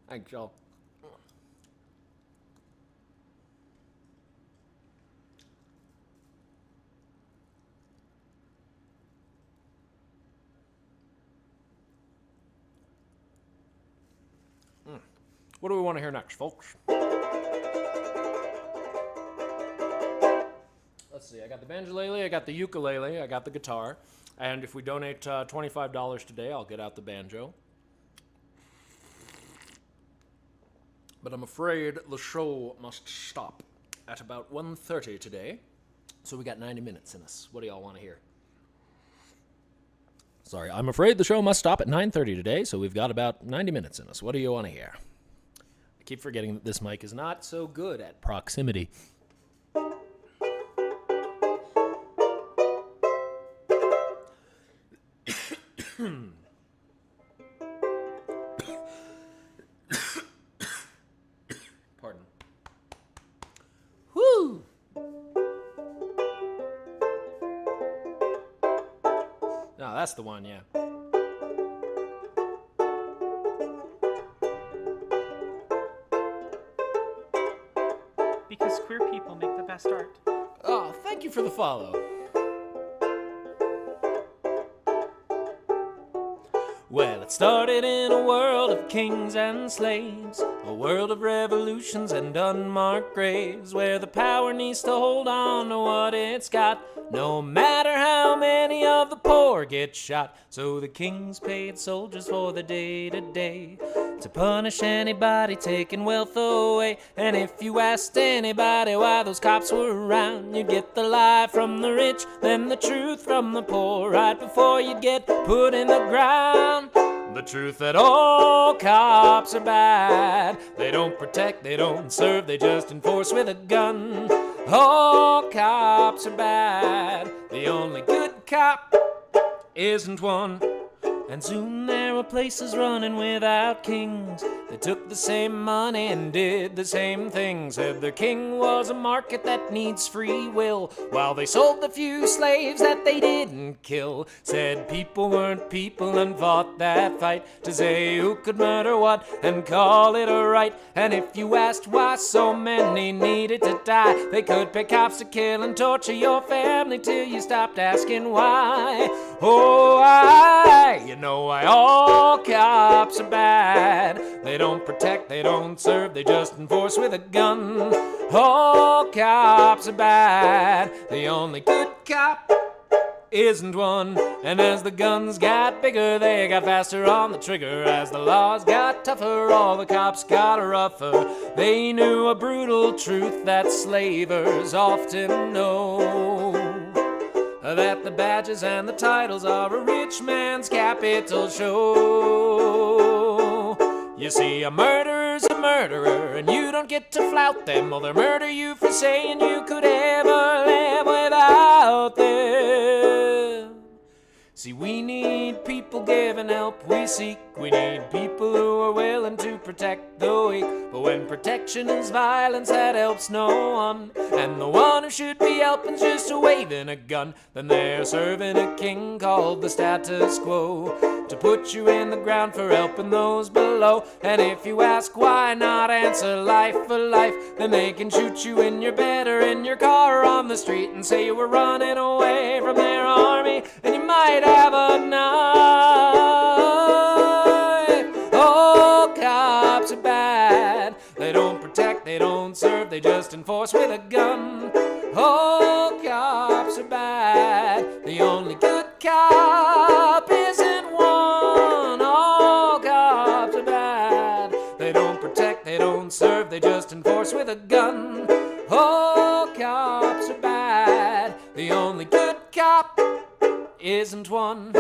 Thanks, Joel. What do we want to hear next, folks? Let's see. I got the banjolele, I got the ukulele, I got the guitar. And if we donate $25 today, I'll get out the banjo. But I'm afraid the show must stop at about 1:30 today. So we got 90 minutes in us. What do y'all want to hear? Sorry, I'm afraid the show must stop at 9:30 today, so we've got about 90 minutes in us. What do you want to hear? I keep forgetting that this mic is not so good at proximity. Pardon. Whoo! No, that's the one, yeah. Because queer people make the best art. Oh, thank you for the follow. Well, it started in a world of kings and slaves, a world of revolutions and unmarked graves, where the power needs to hold on to what it's got, no matter how many of the poor get shot. So the kings paid soldiers for the day-to-day, to punish anybody taking wealth away. And if you asked anybody why those cops were around, you'd get the lie from the rich, then the truth from the poor, right before you get put in the ground. The truth that all cops are bad. They don't protect, they don't serve, they just enforce with a gun. All cops are bad. The only good cop isn't one. And soon there were places running without kings. They took the same money and did the same thing. Said their king was a market that needs free will, while they sold the few slaves that they didn't kill. Said people weren't people and fought that fight to say who could murder what and call it a right. And if you asked why so many needed to die, they could pay cops to kill and torture your family till you stopped asking why. Oh, you know why all cops are bad. They don't protect, they don't serve, they just enforce with a gun. All cops are bad. The only good cop isn't one. And as the guns got bigger, they got faster on the trigger. As the laws got tougher, all the cops got rougher. They knew a brutal truth that slavers often know, that the badges and the titles are a rich man's capital show. You see, a murderer's a murderer, and you don't get to flout them, or they'll murder you for saying you could ever live without them. See, we need people giving help we seek. We need people who are willing to protect the weak. But when protection is violence, that helps no one. And the one who should be helping's just waving a gun, then they're serving a king called the status quo, to put you in the ground for helping those below. And if you ask why not answer life for life, then they can shoot you in your bed or in your car or on the street and say you were running away from their army and you might have a knife. All cops are bad. They don't protect, they don't serve, they just enforce with a gun. All cops are bad. The only good cop isn't one. All cops are bad. They don't protect, they don't serve, they just enforce with a gun. All cops are bad. The only good cop isn't one.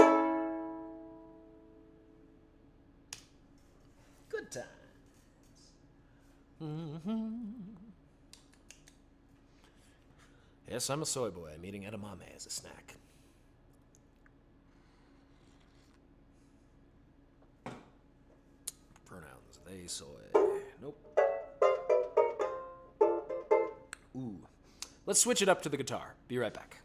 Good times. Yes, I'm a soy boy. I'm eating edamame as a snack. Pronouns, they, soy. Nope. Ooh. Let's switch it up to the guitar. Be right back.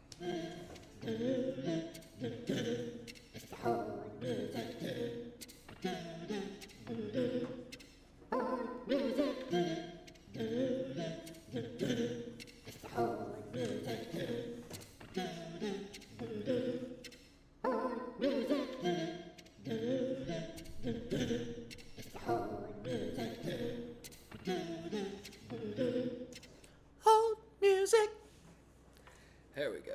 Hold music. There we go.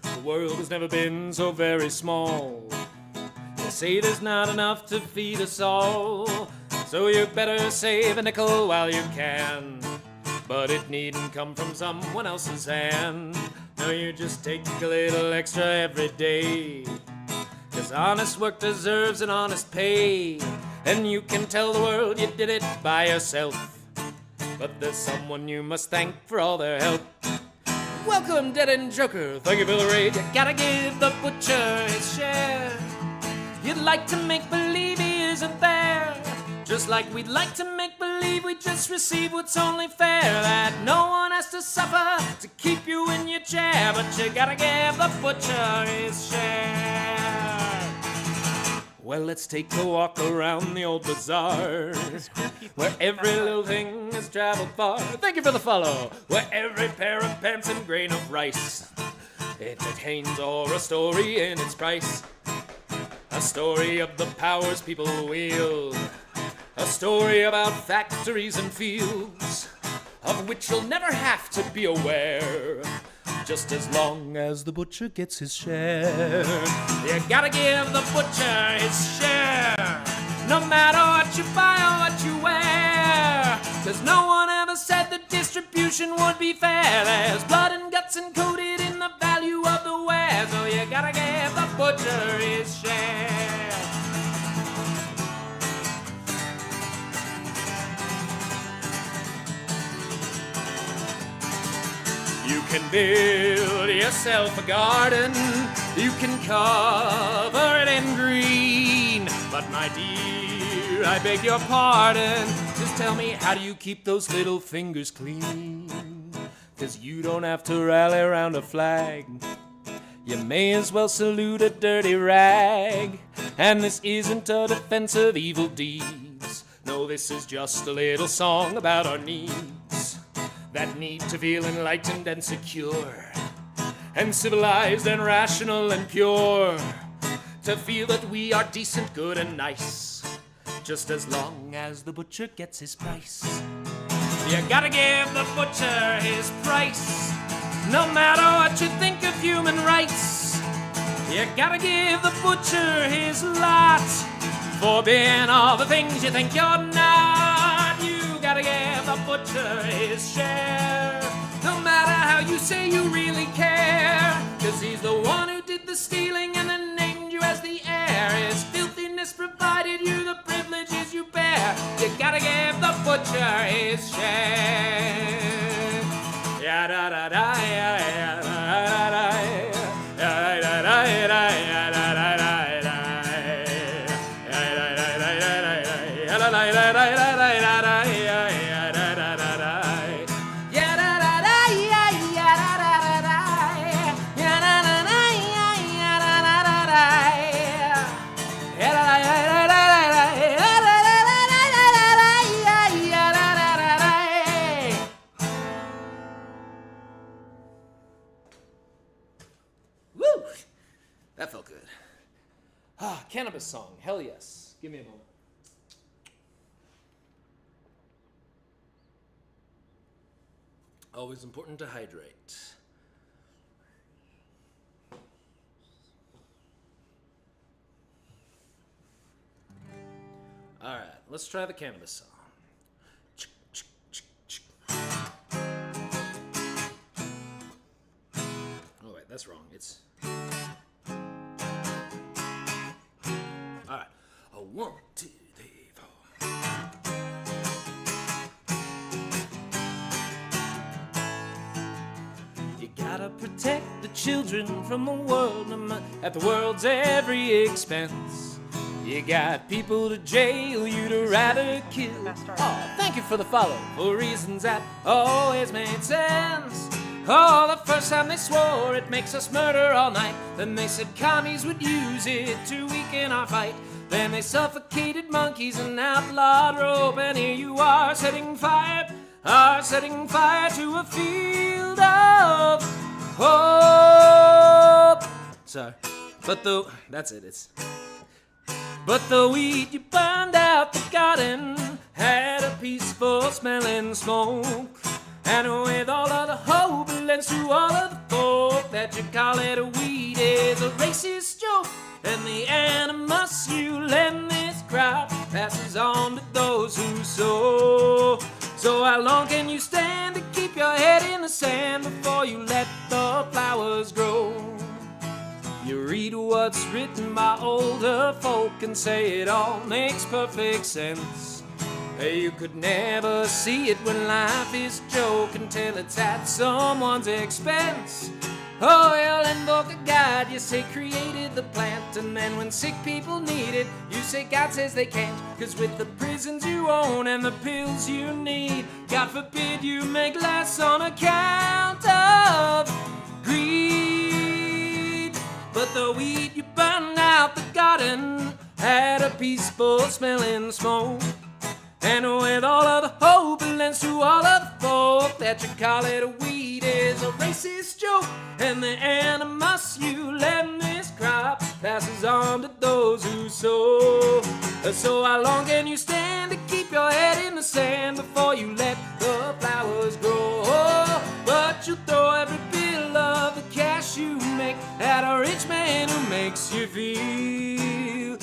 The world has never been so very small. They say there's not enough to feed us all, so you better save a nickel while you can. But it needn't come from someone else's hand. No, you just take a little extra every day. 'Cause honest work deserves an honest pay. And you can tell the world you did it by yourself, but there's someone you must thank for all their help. Welcome, Dead End Joker. Thank you for the raid. You gotta give the butcher his share. You'd like to make believe he isn't there, just like we'd like to make believe we just receive what's only fair. That no one has to suffer to keep you in your chair, but you gotta give the butcher his share. Well, let's take a walk around the old bazaar, where every little thing has traveled far. Thank you for the follow. Where every pair of pants and grain of rice entertains or a story in its price. A story of the powers people wield. A story about factories and fields, of which you'll never have to be aware, just as long as the butcher gets his share. You gotta give the butcher his share, no matter what you buy or what you wear. 'Cause no one ever said the distribution would be fair. There's blood and guts encoded in the value of the ware, so you gotta give the butcher his share. You can build yourself a garden, you can cover it in green, but my dear, I beg your pardon, just tell me, how do you keep those little fingers clean? 'Cause you don't have to rally around a flag, you may as well salute a dirty rag. And this isn't a defense of evil deeds, no, this is just a little song about our needs. That need to feel enlightened and secure, and civilized and rational and pure. To feel that we are decent, good and nice, just as long as the butcher gets his price. You gotta give the butcher his price, no matter what you think of human rights. You gotta give the butcher his lot, for being all the things you think you're not. You gotta give the butcher his share, no matter how you say you really care. 'Cause he's the one who did the stealing and then named you as the heir. His filthiness provided you the privileges you bear. You gotta give the butcher his share. Ya da da da ya ya da da ya da da ya da ya da da da That felt good. Ah, cannabis song. Hell yes. Give me a moment. Always important to hydrate. All right, let's try the cannabis song. that's wrong. It's... All right. A 1, 2, 3, 4. You gotta protect the children from the world at the world's every expense. You got people to jail you to rather kill. Oh, thank you for the follow, for reasons that always made sense. Oh, the first time they swore it makes us murder all night. Then they said commies would use it to weaken our fight. Then they suffocated monkeys and outlawed rope. And here you are setting fire to a field of hope. Sorry, that's it. But the weed you burned out the garden had a peaceful smelling smoke. And with all of the hope it lends to all of the folk that you call it a weed is a racist joke. And the animus you lend this crop passes on to those who sow. So how long can you stand to keep your head in the sand before you let the flowers grow? You read what's written by older folk and say it all makes perfect sense. You could never see it when life is a joke until it's at someone's expense. Oh, you'll invoke a God you say created the plant, and then when sick people need it, you say God says they can't. 'Cause with the prisons you own and the pills you need, God forbid you make less on account of greed. But the weed you burned out the garden had a peaceful smelling smoke. And with all of the hope it lends to all of the folk that you call it a weed is a racist joke. And the animus you lend this crop passes on to those who sow. So how long can you stand to keep your head in the sand before you let the flowers grow? But you throw every bill of the cash you make at a rich man who makes you feel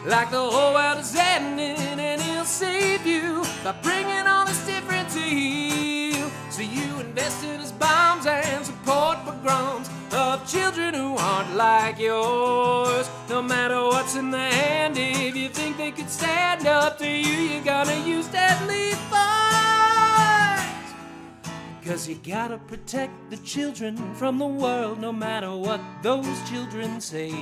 like the whole world is ending, and he'll save you by bringing all this different to heal. So you invest in his bombs and support pogroms of children who aren't like yours. No matter what's in the hand, if you think they could stand up to you, you're gonna use deadly force. 'Cause you gotta protect the children from the world, no matter what those children say.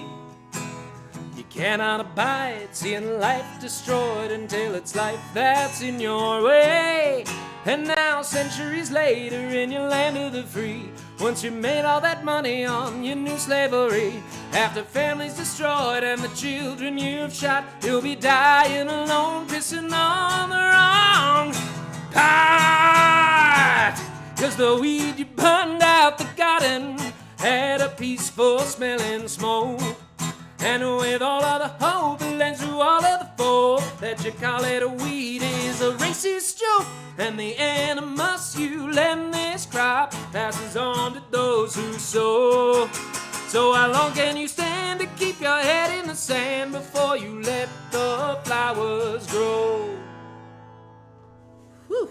You cannot abide seeing life destroyed until it's life that's in your way. And now, centuries later, in your land of the free, once you made all that money on your new slavery, after families destroyed and the children you've shot, you'll be dying alone, pissing on the wrong part. 'Cause the weed you burned out the garden had a peaceful smelling smoke. And with all of the hope it lends to all of the folk that you call it a weed is a racist joke. And the animus you lend this crop passes on to those who sow. So how long can you stand to keep your head in the sand before you let the flowers grow? Whew.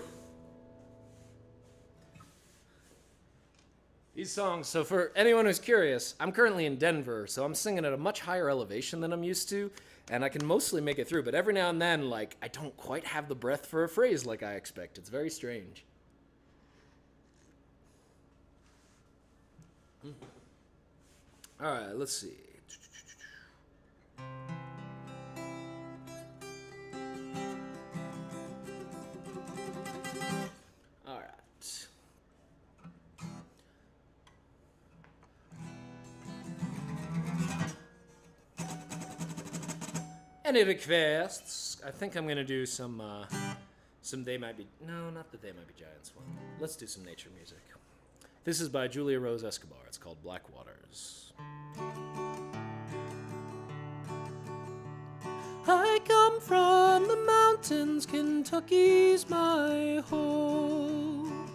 These songs, so for anyone who's curious, I'm currently in Denver, so I'm singing at a much higher elevation than I'm used to, and I can mostly make it through, but every now and then, like, I don't quite have the breath for a phrase like I expect. It's very strange. All right, let's see. All right. Any requests? I think I'm gonna do some They Might Be... No, not the They Might Be Giants one. Let's do some nature music. This is by Julia Rose Escobar. It's called Black Waters. I come from the mountains, Kentucky's my home,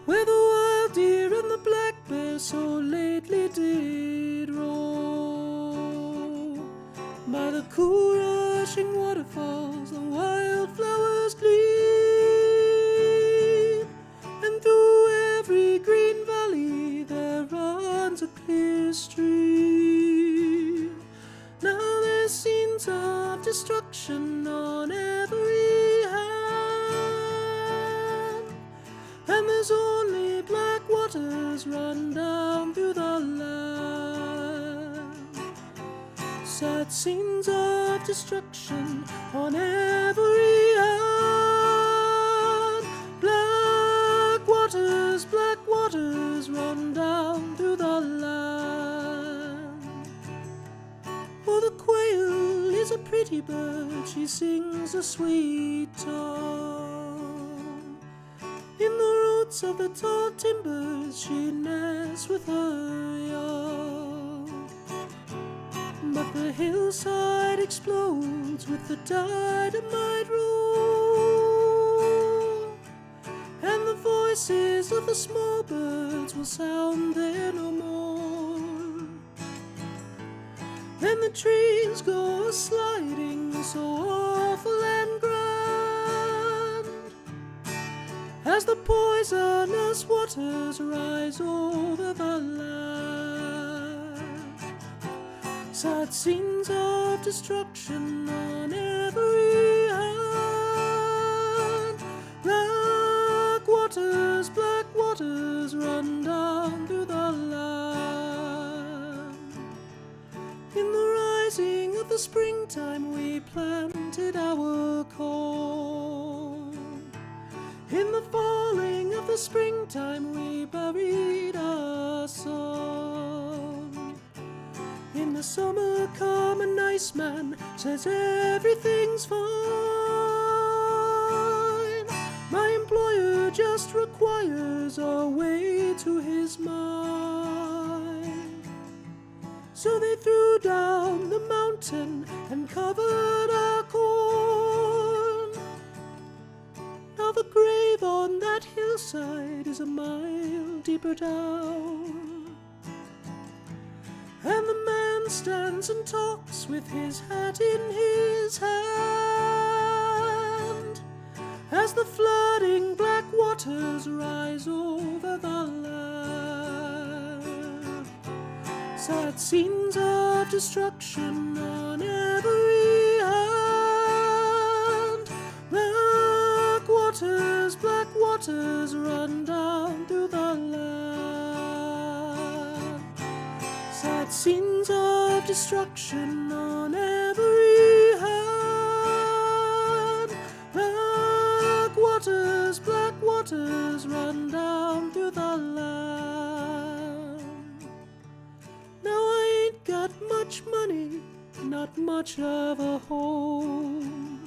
where the wild deer and the black bear so lately did roam. By the cool rushing waterfalls the wildflowers gleam, and through every green valley there waters run down through the land. Sad scenes of destruction on every hand. Black waters run down through the land. Oh, the quail is a pretty bird, she sings a sweet tone. In the roots of the tall timbers she nests with her young. But the hillside explodes with the dynamite roar, and the voices of the small birds will sound there no more. Then the trees go sliding so awful and grand, as the poisonous waters rise over the land. Sad scenes of destruction on every hand. Black waters run down through the land. In the rising of the springtime we planted our corn. In the falling of the springtime we buried our song. In the summer come a nice man, says everything's fine. My employer just requires a way to his mind. So they threw down the mountain and covered our corn. Now the grave on that hillside is a mile deeper down, and the man stands and talks with his hat in his hand, as the flooding black waters rise over the land. Sad scenes of destruction on every hand. Black waters run down through the land. Sad scenes of destruction on every hand. Black waters run down through the land. Now I ain't got much money, not much of a home.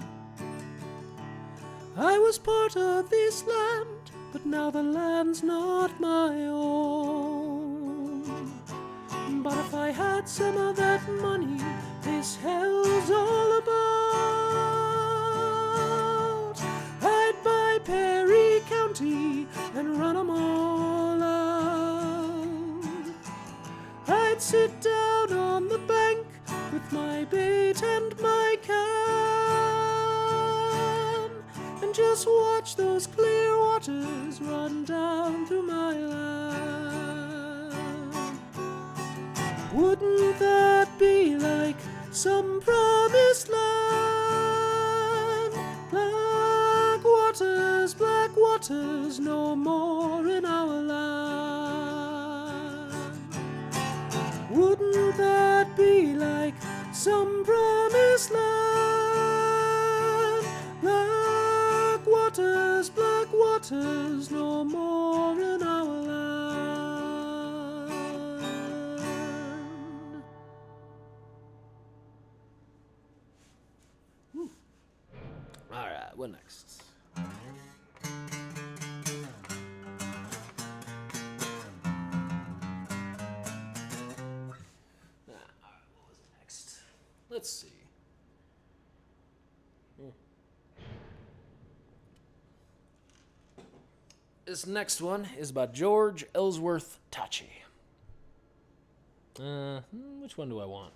I was part of this land, but now the land's not my own. But if I had some of that money this hell's all about, I'd buy Perry County and run 'em all out. I'd sit down on the bank with my bait and my can, and just watch those clear waters run down through my land. Wouldn't that be like some promised land? Black waters, no more in our land. Wouldn't that be like some promised land? Black waters, no more in our land. All right, what next? What was next? Let's see. This next one is by George Ellsworth Tachi. Which one do I want?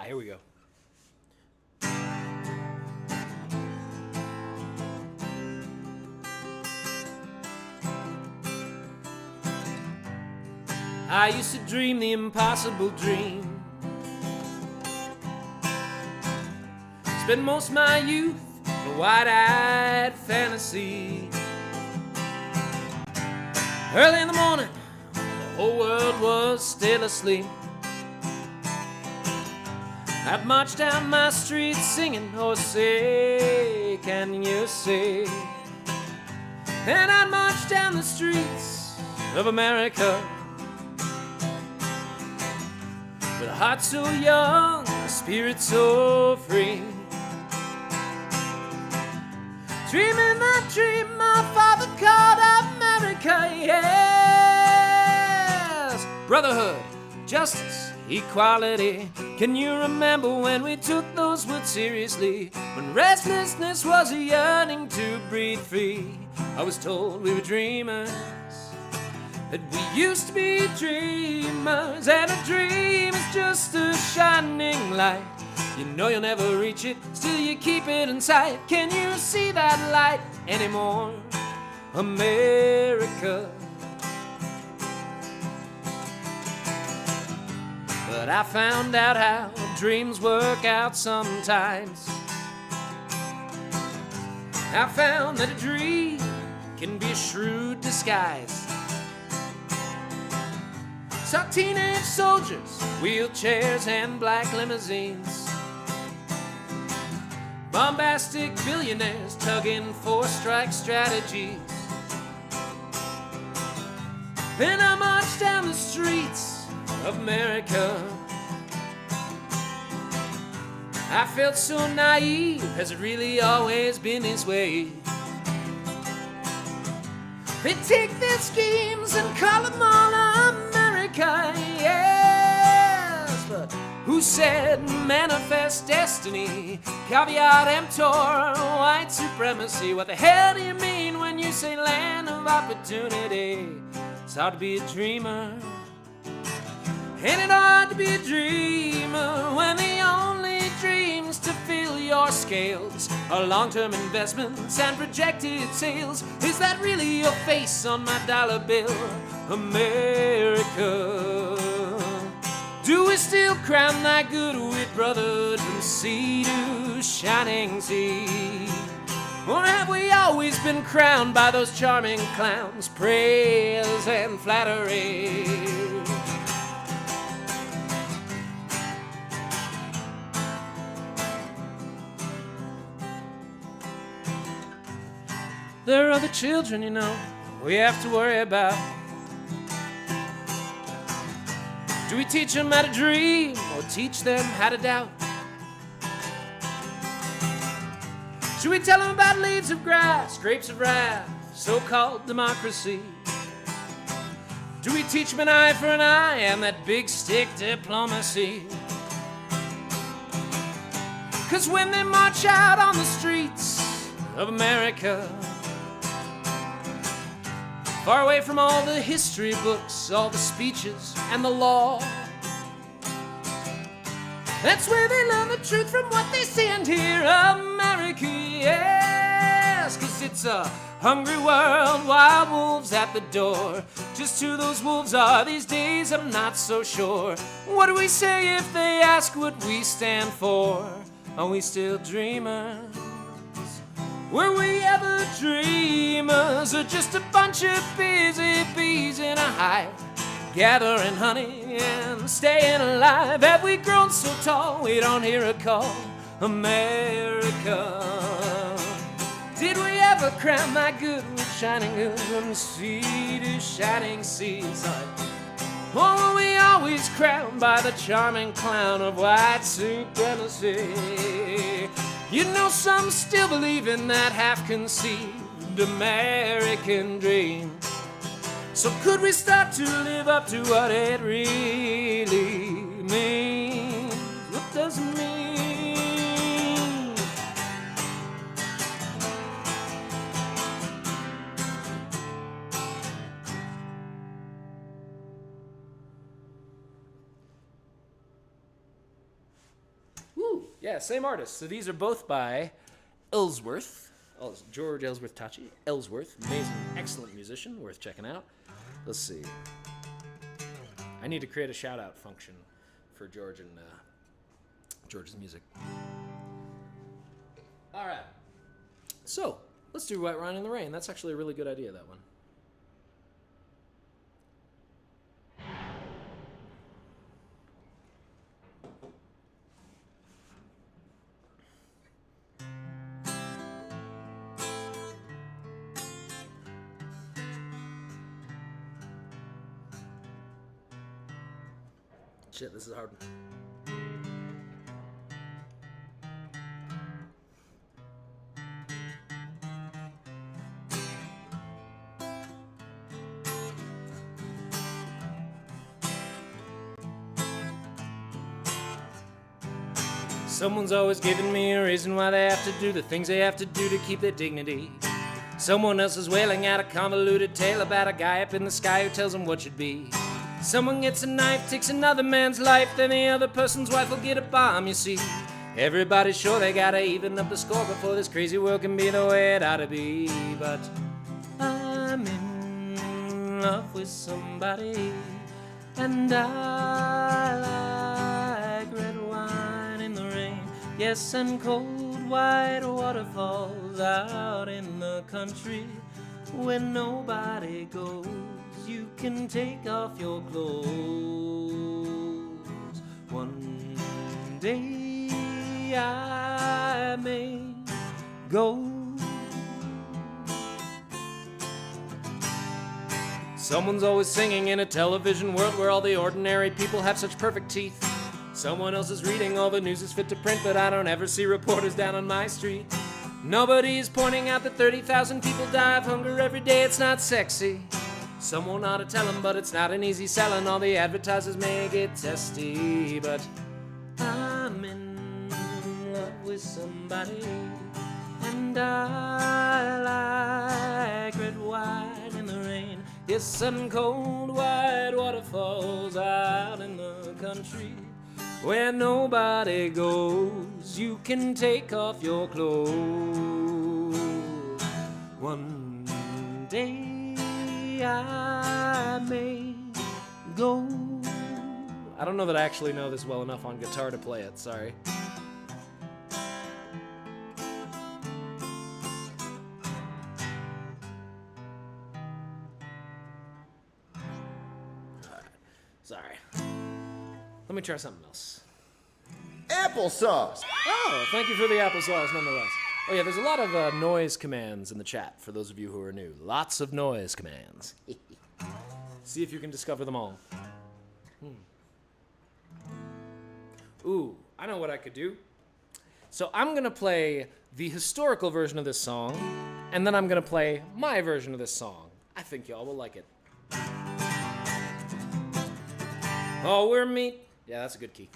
Here we go. I used to dream the impossible dream. Spent most of my youth in a wide-eyed fantasy. Early in the morning, the whole world was still asleep. I'd march down my street singing, oh say, can you see? Then I'd march down the streets of America with a heart so young, a spirit so free. Dreaming that dream my father called America, yes. Brotherhood, justice, equality. Can you remember when we took those words seriously? When restlessness was a yearning to breathe free. I was told we were dreamers, that we used to be dreamers, and a dream is just a shining light. You know you'll never reach it, still you keep it in sight. Can you see that light anymore, America? But I found out how dreams work out sometimes. I found that a dream can be a shrewd disguise. Saw teenage soldiers, wheelchairs and black limousines, bombastic billionaires tugging for strike strategies. Then I marched down the streets of America. I felt so naive, has it really always been this way? They take their schemes and call them all America, yes. But who said manifest destiny, caveat emptor, white supremacy? What the hell do you mean when you say land of opportunity? It's hard to be a dreamer. Ain't it hard to be a dreamer when the only dreams to fill your scales are long-term investments and projected sales? Is that really your face on my dollar bill, America? Do we still crown thy good wit, brotherhood, from sea to shining sea? Or have we always been crowned by those charming clowns, praise and flattery? There are other children, you know, we have to worry about. Do we teach them how to dream or teach them how to doubt? Should we tell them about leaves of grass, grapes of wrath, so-called democracy? Do we teach them an eye for an eye and that big stick diplomacy? 'Cause when they march out on the streets of America, far away from all the history books, all the speeches and the law, that's where they learn the truth from what they see and hear. America, yes, 'cause it's a hungry world, wild wolves at the door. Just who those wolves are these days, I'm not so sure. What do we say if they ask what we stand for? Are we still dreamers? Were we ever dreamers, or just a bunch of busy bees in a hive, gathering honey and staying alive? Have we grown so tall we don't hear a call, America? Did we ever crown my good with shining good from sea to shining seas? Or were we always crowned by the charming clown of white supremacy? You know, some still believe in that half-conceived American dream. So could we start to live up to what it really means? What does it mean? Woo! Yeah, same artist. So these are both by Ellsworth. George Ellsworth Tachi. Ellsworth, amazing, excellent musician, worth checking out. Let's see. I need to create a shout-out function for George and George's music. All right. So, let's do White Wine in the Rain. That's actually a really good idea, that one. Shit, this is hard. Someone's always giving me a reason why they have to do the things they have to do to keep their dignity. Someone else is wailing out a convoluted tale about a guy up in the sky who tells them what should be. Someone gets a knife, takes another man's life, then the other person's wife will get a bomb, you see. Everybody's sure they gotta even up the score before this crazy world can be the way it ought to be. But I'm in love with somebody, and I like red wine in the rain. Yes, and cold white waterfalls out in the country where nobody goes. You can take off your clothes. One day I may go. Someone's always singing in a television world where all the ordinary people have such perfect teeth. Someone else is reading all the news is fit to print, but I don't ever see reporters down on my street. Nobody's pointing out that 30,000 people die of hunger every day. It's not sexy. Someone ought to tell them, but it's not an easy selling. All the advertisers may get testy, but I'm in love with somebody, and I like red wine in the rain. Yes, and cold white waterfalls out in the country where nobody goes. You can take off your clothes. One day I may go. I don't know that I actually know this well enough on guitar to play it, sorry. Sorry. Let me try something else. Applesauce! Oh, thank you for the applesauce nonetheless. Oh yeah, there's a lot of noise commands in the chat for those of you who are new. Lots of noise commands. See if you can discover them all. Ooh, I know what I could do. So I'm gonna play the historical version of this song, and then I'm gonna play my version of this song. I think y'all will like it. Oh, we're yeah, that's a good key.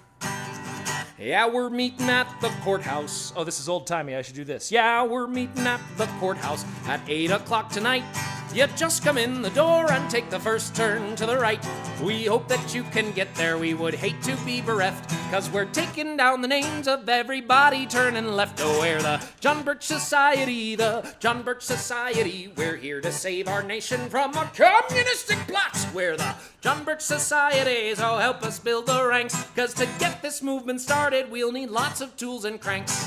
Yeah, we're meeting at the courthouse. Oh, this is old-timey. I should do this. Yeah, we're meeting at the courthouse at 8 o'clock tonight. You just come in the door and take the first turn to the right. We hope that you can get there. We would hate to be bereft, 'cause we're taking down the names of everybody turning left. Oh, we're the John Birch Society, the John Birch Society. We're here to save our nation from a communistic plot. We're the John Birch Society, so help us build the ranks, 'cause to get this movement started, we'll need lots of tools and cranks.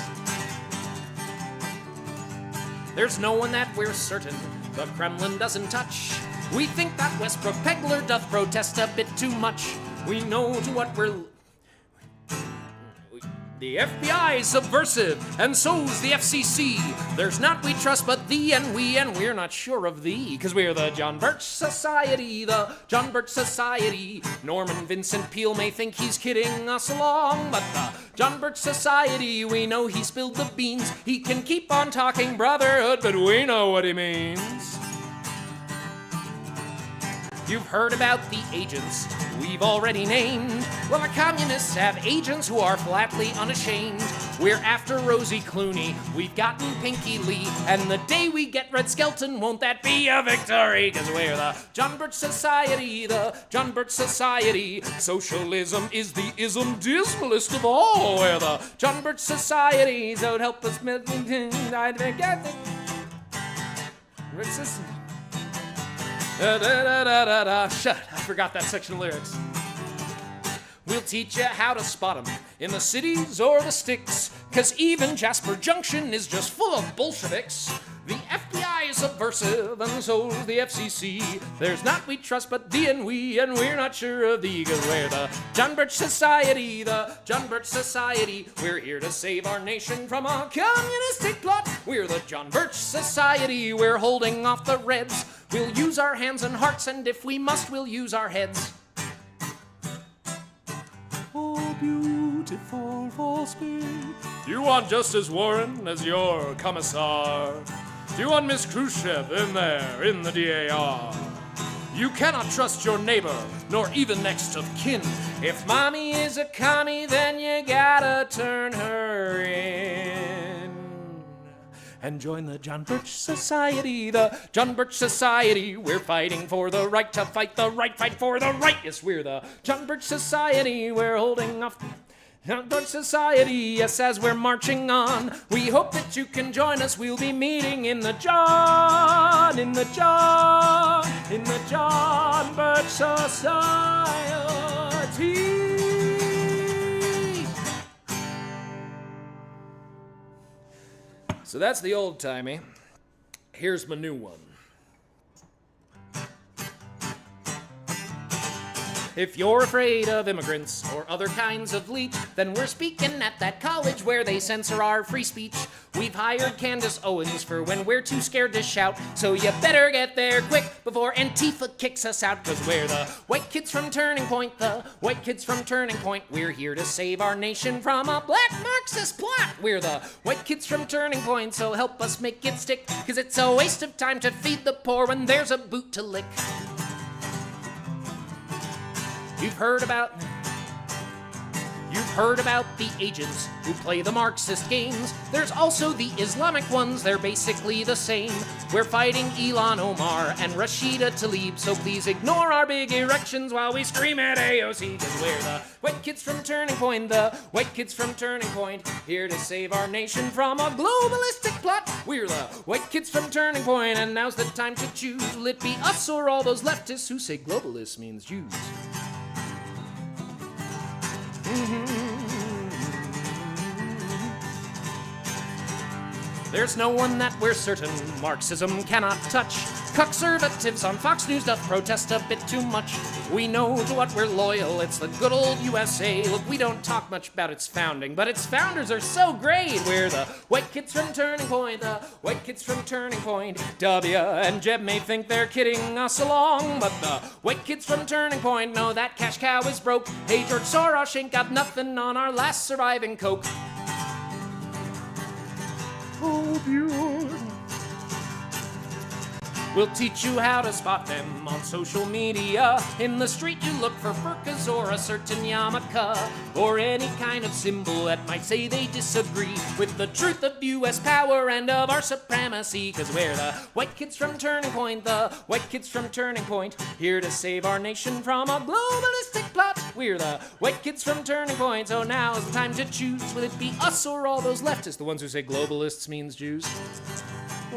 There's no one that we're certain the Kremlin doesn't touch. We think that Westbrook Pegler doth protest a bit too much. We know to what we're... The FBI is subversive, and so's the FCC. There's not we trust but thee and we're not sure of thee, 'cause we're the John Birch Society, the John Birch Society. Norman Vincent Peale may think he's kidding us along, but the John Birch Society, we know he spilled the beans. He can keep on talking brotherhood, but we know what he means. You've heard about the agents we've already named. Well, the communists have agents who are flatly unashamed. We're after Rosie Clooney, we've gotten Pinky Lee, and the day we get Red Skelton, won't that be a victory? 'Cause we're the John Birch Society, the John Birch Society. Socialism is the ism dismalest of all. We're the John Birch Society, so help us Shut, I forgot that section of lyrics. We'll teach you how to spot 'em in the cities or the sticks, 'cause even Jasper Junction is just full of Bolsheviks. The FBI is subversive, and so's the FCC. There's not we trust but thee and we're not sure of thee, 'cause we're the John Birch Society, the John Birch Society. We're here to save our nation from a communistic plot. We're the John Birch Society, we're holding off the Reds. We'll use our hands and hearts, and if we must, we'll use our heads. Oh, beautiful false babe. You want Justice Warren as your commissar? Do you want Miss Khrushchev in there, in the DAR? You cannot trust your neighbor, nor even next of kin. If mommy is a commie, then you gotta turn her in. And join the John Birch Society, the John Birch Society. We're fighting for the right to fight the right, fight for the right. Yes, we're the John Birch Society, we're holding off John Birch Society, yes, as we're marching on. We hope that you can join us. We'll be meeting in the John Birch Society. So that's the old-timey. Here's my new one. If you're afraid of immigrants or other kinds of leech, then we're speaking at that college where they censor our free speech. We've hired Candace Owens for when we're too scared to shout, so you better get there quick before Antifa kicks us out, 'cause we're the white kids from Turning Point, the white kids from Turning Point. We're here to save our nation from a black Marxist plot. We're the white kids from Turning Point, so help us make it stick, 'cause it's a waste of time to feed the poor when there's a boot to lick. You've heard about the agents who play the Marxist games. There's also the Islamic ones, they're basically the same. We're fighting Ilhan Omar and Rashida Tlaib, so please ignore our big erections while we scream at AOC, 'cause we're the white kids from Turning Point, the white kids from Turning Point, here to save our nation from a globalistic plot. We're the white kids from Turning Point, and now's the time to choose. Will it be us or all those leftists who say globalist means Jews? There's no one that we're certain Marxism cannot touch. Conservatives on Fox News doth protest a bit too much. We know to what we're loyal, it's the good old USA. Look, we don't talk much about its founding, but its founders are so great. We're the white kids from Turning Point, the white kids from Turning Point. W and Jeb may think they're kidding us along, but the white kids from Turning Point know that cash cow is broke. Hey, George Soros ain't got nothing on our last surviving Coke. Oh, beautiful. We'll teach you how to spot them on social media. In the street you look for furkas or a certain yarmulke, or any kind of symbol that might say they disagree with the truth of U.S. power and of our supremacy. 'Cause we're the white kids from Turning Point, the white kids from Turning Point, here to save our nation from a globalistic plot. We're the white kids from Turning Point, so now's the time to choose. Will it be us or all those leftists, the ones who say globalists means Jews?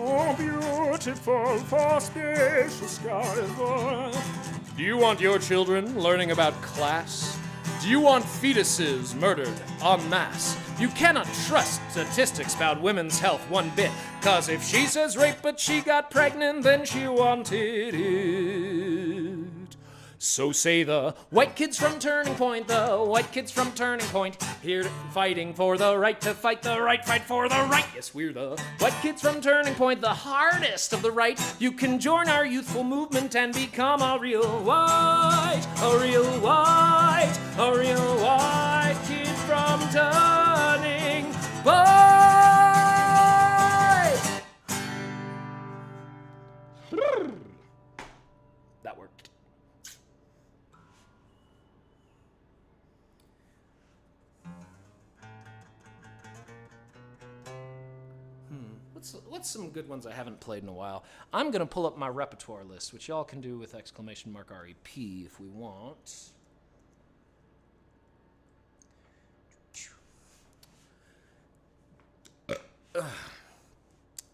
Oh, beautiful for spacious skies. Do you want your children learning about class? Do you want fetuses murdered en masse? You cannot trust statistics about women's health one bit, 'cause if she says rape but she got pregnant, then she wanted it. So say the white kids from Turning Point, the white kids from Turning Point, here fighting for the right to fight the right, fight for the right. Yes, we're the white kids from Turning Point, the hardest of the right. You can join our youthful movement and become a real white, a real white, a real white kid from Turning Point. That worked. What's some good ones I haven't played in a while? I'm going to pull up my repertoire list, which y'all can do with !REP if we want.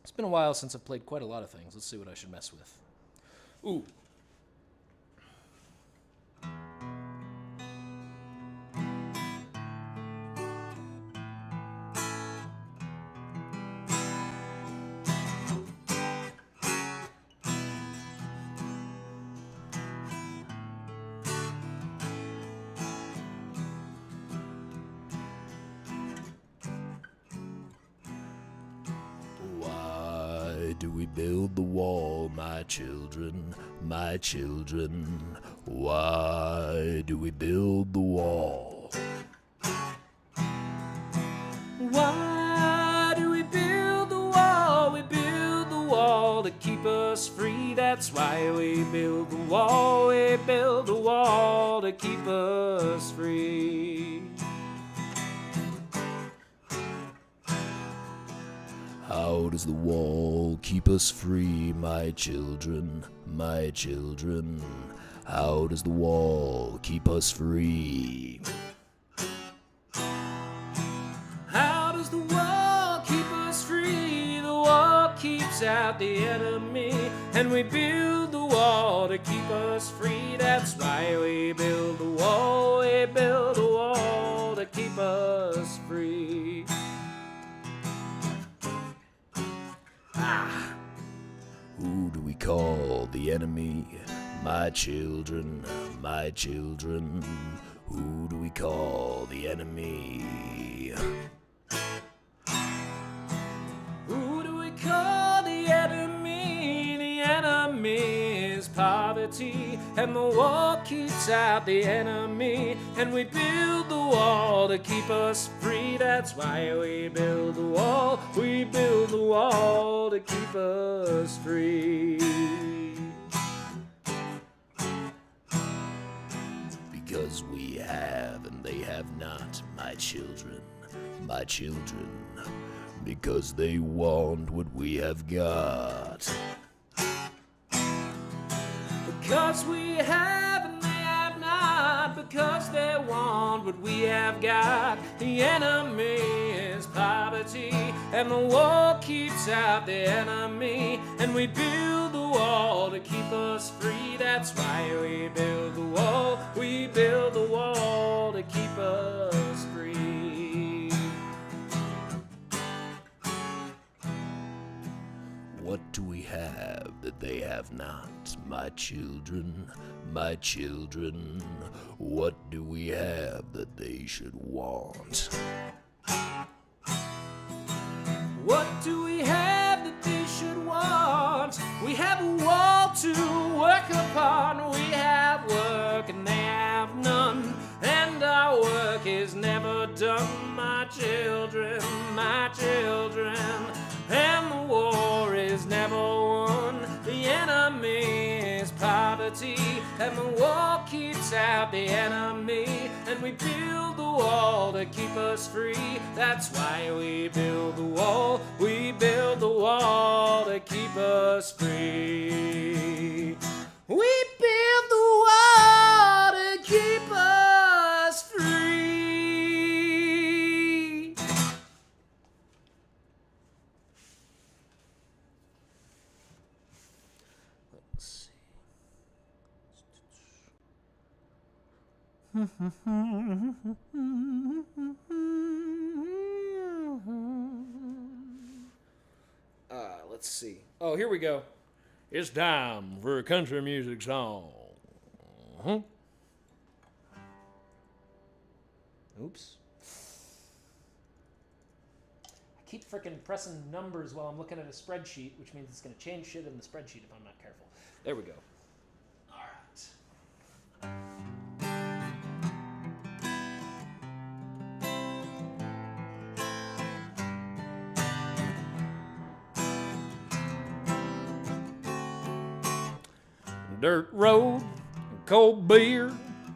It's been a while since I've played quite a lot of things. Let's see what I should mess with. Ooh. do we build the wall, my children, my children? Why do we build the wall? Why do we build the wall? We build the wall to keep us free. That's why we build the wall. We build the wall to keep us free. How does the wall keep us free, my children, my children? How does the wall keep us free? How does the wall keep us free? The wall keeps out the enemy, and we build the wall to keep us free. That's why we build the wall. We build the wall to keep us free. Who do we call the enemy? My children, my children. Who do we call the enemy? Who do we call the enemy? The enemy is poverty, and the wall keeps out the enemy, and we build the wall to keep us free. That's why we build the wall. We build the wall to keep us free. Because we have and they have not, my children, my children. Because they want what we have got. Because we have and they have not, because they want what we have got. The enemy is poverty, and the wall keeps out the enemy, and we build the wall to keep us free. That's why we build the wall. We build the wall to keep us free. What do we have that they have not, my children, my children? What do we have that they should want? What do we have that they should want? We have a wall to work upon. We have work and they have none, and our work is never done, my children, my children. And the war is never won. The enemy is poverty, and the wall keeps out the enemy, and we build the wall to keep us free. That's why we build the wall. We build the wall to keep us free. We build the wall to keep us free. Let's see. Oh, here we go. It's time for a country music song. Oops. I keep freaking pressing numbers while I'm looking at a spreadsheet, which means it's going to change shit in the spreadsheet if I'm not careful. There we go. All right. Dirt road, cold beer,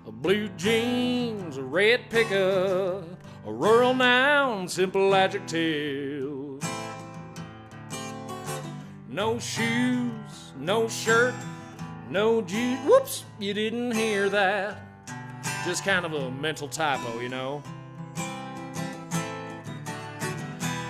blue jeans, a red pickup, a rural noun, simple adjective. No shoes, no shirt, no juice. Whoops, you didn't hear that. Just kind of a mental typo, you know.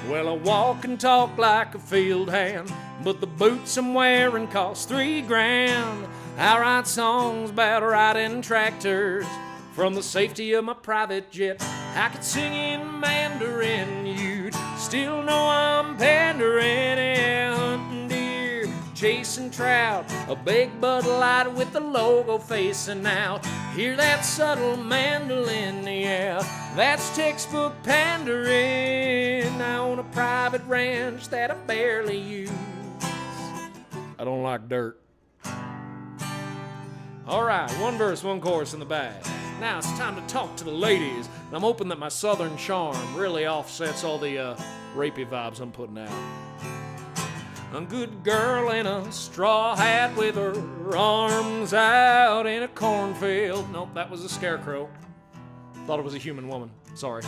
Well, I walk and talk like a field hand, but the boots I'm wearing cost $3,000. I write songs about riding tractors from the safety of my private jet. I could sing in Mandarin, you'd still know I'm pandering. Yeah, hunting deer, chasing trout, a big Bud Light with the logo facing out. Hear that subtle mandolin, yeah, that's textbook pandering. I own a private ranch that I barely use. I don't like dirt. All right, one verse, one chorus in the bag. Now it's time to talk to the ladies. And I'm hoping that my southern charm really offsets all the rapey vibes I'm putting out. A good girl in a straw hat with her arms out in a cornfield. Nope, that was a scarecrow. Thought it was a human woman. Sorry.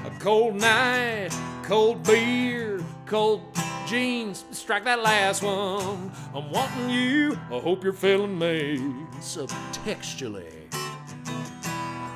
A cold night, cold beer, cold jeans. Strike that last one. I'm wanting you. I hope you're feeling me. Subtextually.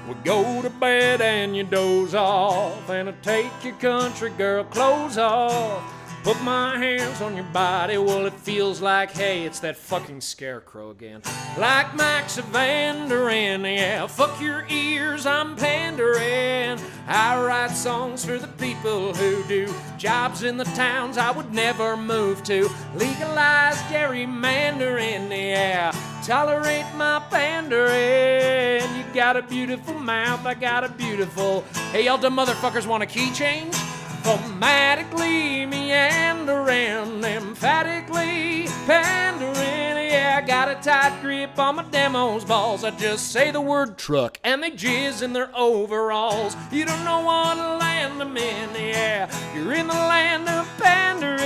We go to bed and you doze off, and I take your country girl clothes off. Put my hands on your body, well it feels like, hey, it's that fucking scarecrow again. Like Max Evanderin, yeah, fuck your ears, I'm pandering. I write songs for the people who do jobs in the towns I would never move to. Legalize gerrymandering, yeah, tolerate my pandering. You got a beautiful mouth, I got a beautiful. Hey, y'all dumb motherfuckers want a key change? Phonetically meandering, emphatically pandering. Yeah, I got a tight grip on my demo's balls. I just say the word truck and they jizz in their overalls. You don't know what land I'm in, yeah. You're in the land of pandering.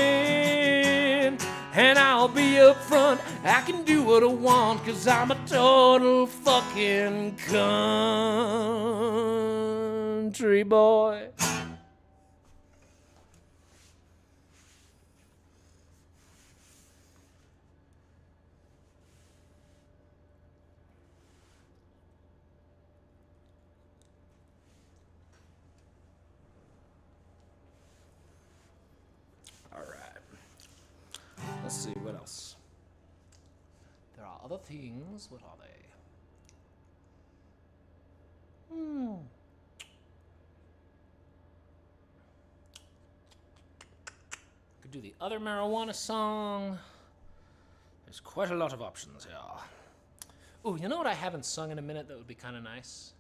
And I'll be up front, I can do what I want, 'cause I'm a total fucking country boy. Let's see, what else? There are other things. What are they? Could do the other marijuana song. There's quite a lot of options here. Ooh, you know what I haven't sung in a minute that would be kind of nice?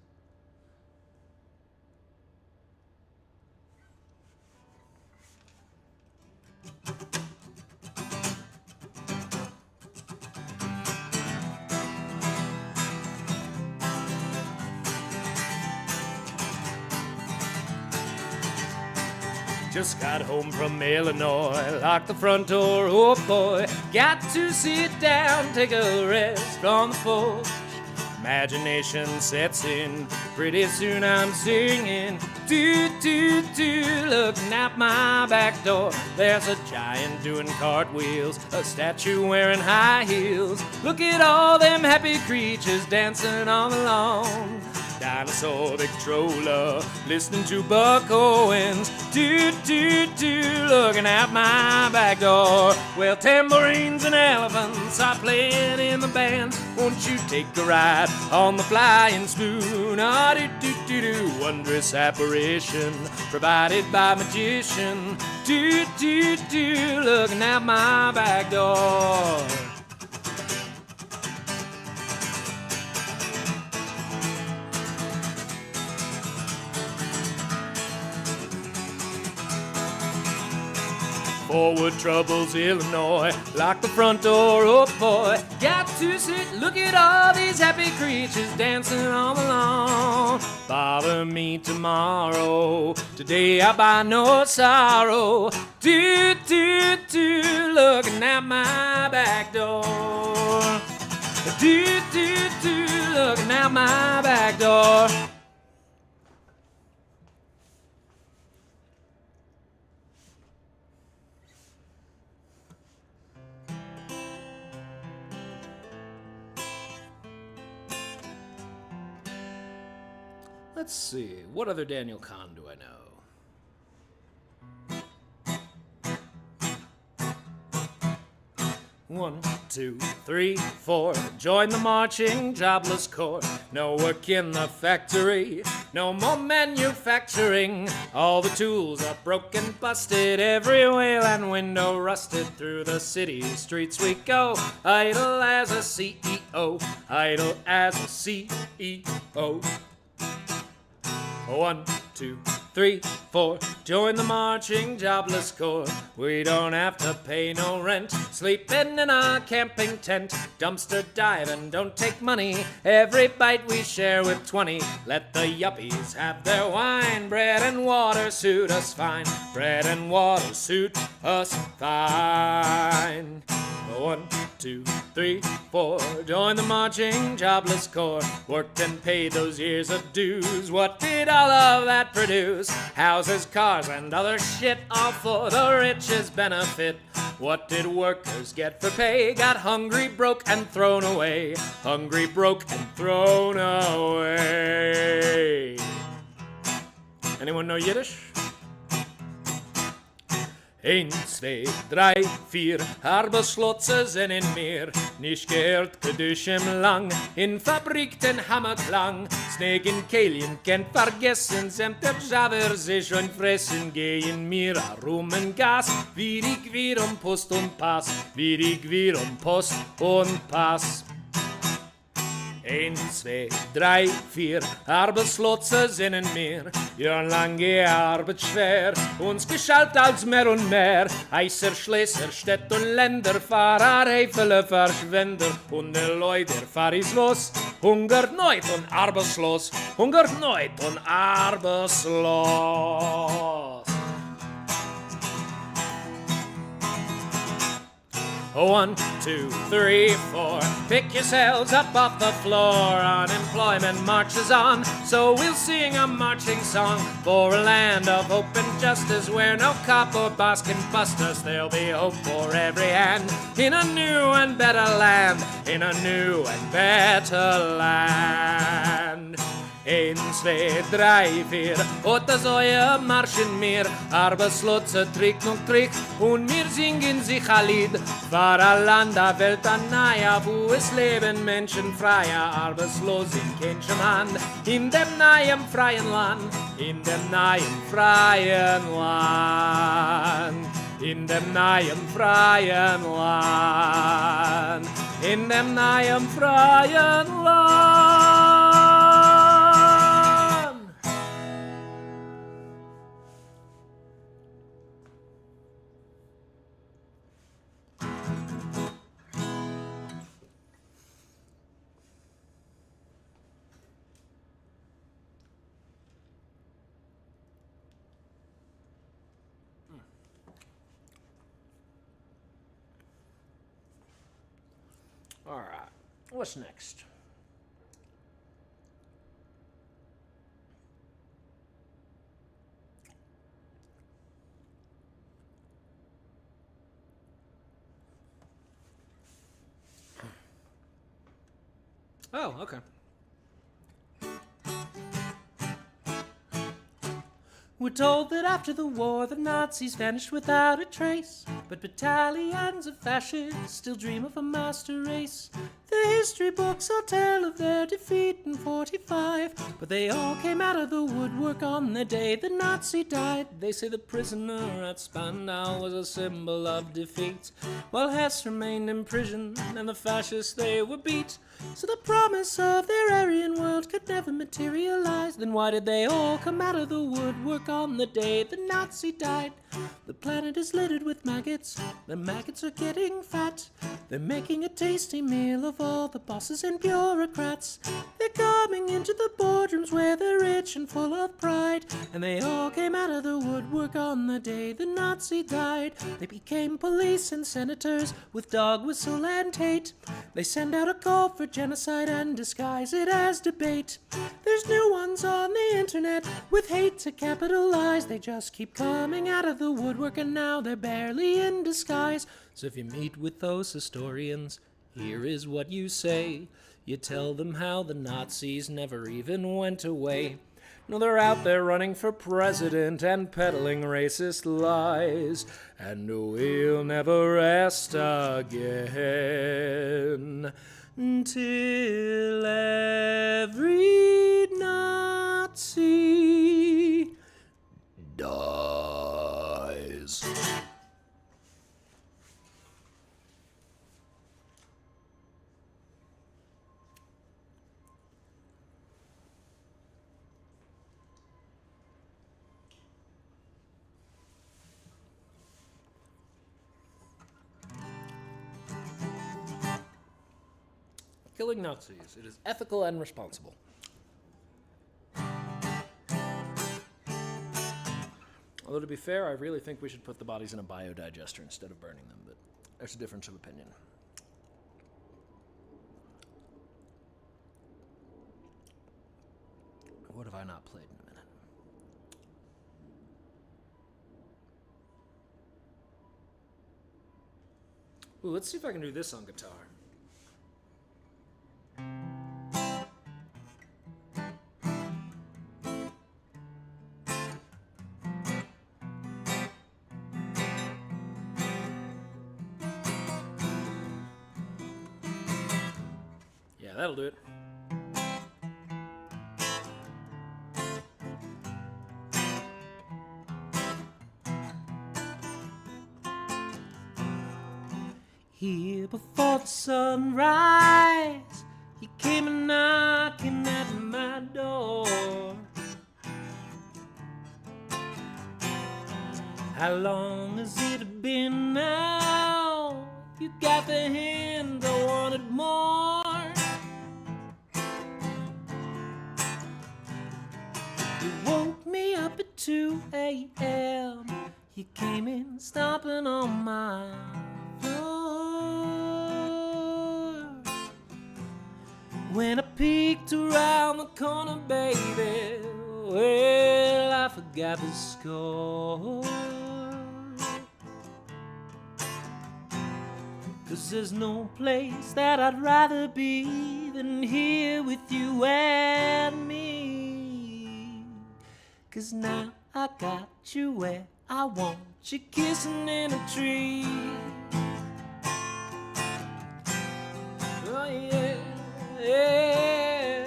Just got home from Illinois, locked the front door, oh boy. Got to sit down, take a rest on the porch. Imagination sets in, pretty soon I'm singing. Do, do, do, looking out my back door. There's a giant doing cartwheels, a statue wearing high heels. Look at all them happy creatures dancing on the lawn. Dinosaur Victrola, listening to Buck Owens. Do, do, do, looking out my back door. Well, tambourines and elephants are playing in the band. Won't you take a ride on the flying spoon? Ah, do, do, do, do, wondrous apparition provided by magician. Do, do, do, looking out my back door. Forward troubles, Illinois, lock the front door, oh boy. Got to sit, look at all these happy creatures dancing on the lawn. Bother me tomorrow, today I buy no sorrow. Do, do, do, looking at my back door. Do, do, do, looking at my back door. Let's see, what other Daniel Kahn do I know? 1, 2, 3, 4. Join the marching jobless corps. No work in the factory, no more manufacturing. All the tools are broken, busted, every wheel and window rusted. Through the city streets we go, idle as a CEO, idle as a CEO. 1, 2, 3, 4. Join the marching jobless corps. We don't have to pay no rent. Sleeping in a camping tent. Dumpster diving, don't take money. Every bite we share with 20. Let the yuppies have their wine. Bread and water suit us fine. Bread and water suit us fine. 1, 2, 3, 4. Join the marching jobless corps. Worked and paid those years of dues. What did all of that produce? Houses, cars, and other shit, all for the rich's benefit. What did workers get for pay? Got hungry, broke, and thrown away. Hungry, broke, and thrown away. Anyone know Yiddish? 1, 2, 3, 4, Arbeitslotse sind in mir. Nicht gehört Kedushim lang, in Fabrik den Hammerklang. Sneg in Kalien kennt vergessen, semt der Javer sich und fressen. Gehen mir rum in Gas, wie die Gwir Post und Pass, wie die Gwir Post und Pass. 1, 2, 3, 4, Arbeitslotse sind in mir. Jahrelange Arbeit schwer, uns geschallt als mehr und mehr. Heißer Schlesser, Städt und Länder, Fahrer, Heifele, Verschwender. Und die Leute, fahr is los, hungert neut und arbeitslos, hungert neut und arbeitslos. 1, 2, 3, 4. Pick yourselves up off the floor. Unemployment marches on, so we'll sing a marching song for a land of hope and justice where no cop or boss can bust us. There'll be hope for every hand in a new and better land, in a new and better land. 1, 2, 3, 4, Otta Säue marschen mir, Arbeitslotse trick und trick, und wir singen sich ein Lied. War ein Land, a Welt, a Naja, wo es leben Menschen freier, arbeitslos in keinem Hand, in dem neuen freien Land, in dem neuen freien Land, in dem neuen freien Land, in dem neuen freien Land. All right, what's next? Oh, okay. We're told that after the war the Nazis vanished without a trace, but battalions of fascists still dream of a master race. The history books all tell of their defeat in 45, but they all came out of the woodwork on the day the Nazi died. They say the prisoner at Spandau was a symbol of defeat, while Hess remained in prison and the fascists they were beat. So the promise of their Aryan world could never materialize. Then why did they all come out of the woodwork on the day the Nazi died? The planet is littered with maggots. The maggots are getting fat. They're making a tasty meal of all the bosses and bureaucrats. They're coming into the boardrooms where they're rich and full of pride. And they all came out of the woodwork on the day the Nazi died. They became police and senators with dog whistle and hate. They send out a call for genocide and disguise it as debate. There's new ones on the internet with hate to capitalize. They just keep coming out of the woodwork and now they're barely in disguise. So if you meet with those historians, here is what you say. You tell them how the Nazis never even went away. No, they're out there running for president and peddling racist lies. And we'll never rest again until every Nazi dies. killing Nazis. It is ethical and responsible. Although, to be fair, I really think we should put the bodies in a biodigester instead of burning them, but there's a difference of opinion. What have I not played in a minute? Ooh, let's see if I can do this on guitar. Yeah, that'll do it. Here before the sunrise, you came a knocking at my door. How long has it been now? You got the hint, I wanted more. You woke me up at 2 a.m. You came in stomping on my floor. When I peeked around the corner, baby, well, I forgot the score. 'Cause there's no place that I'd rather be than here with you and me. 'Cause now I got you where I want you, kissing in a tree. Oh yeah, yeah.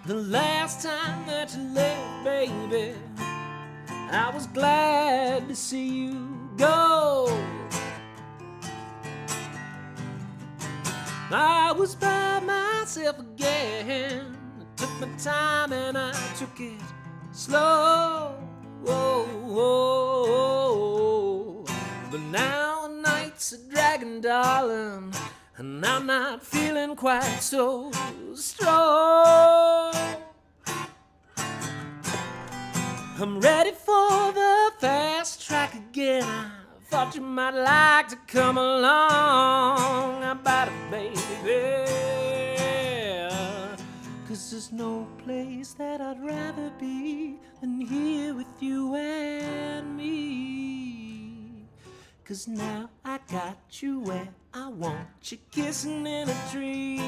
The last time that you left, baby, I was glad to see you go. I was by myself again. I took my time and I took it slow. Whoa, whoa, whoa. But now the nights are dragging, darling, and I'm not feeling quite so strong. I'm ready for the fast track again. I thought you might like to come along. How about it, baby? 'Cause there's no place that I'd rather be than here with you and me. 'Cause now I got you where I want you, kissing in a tree.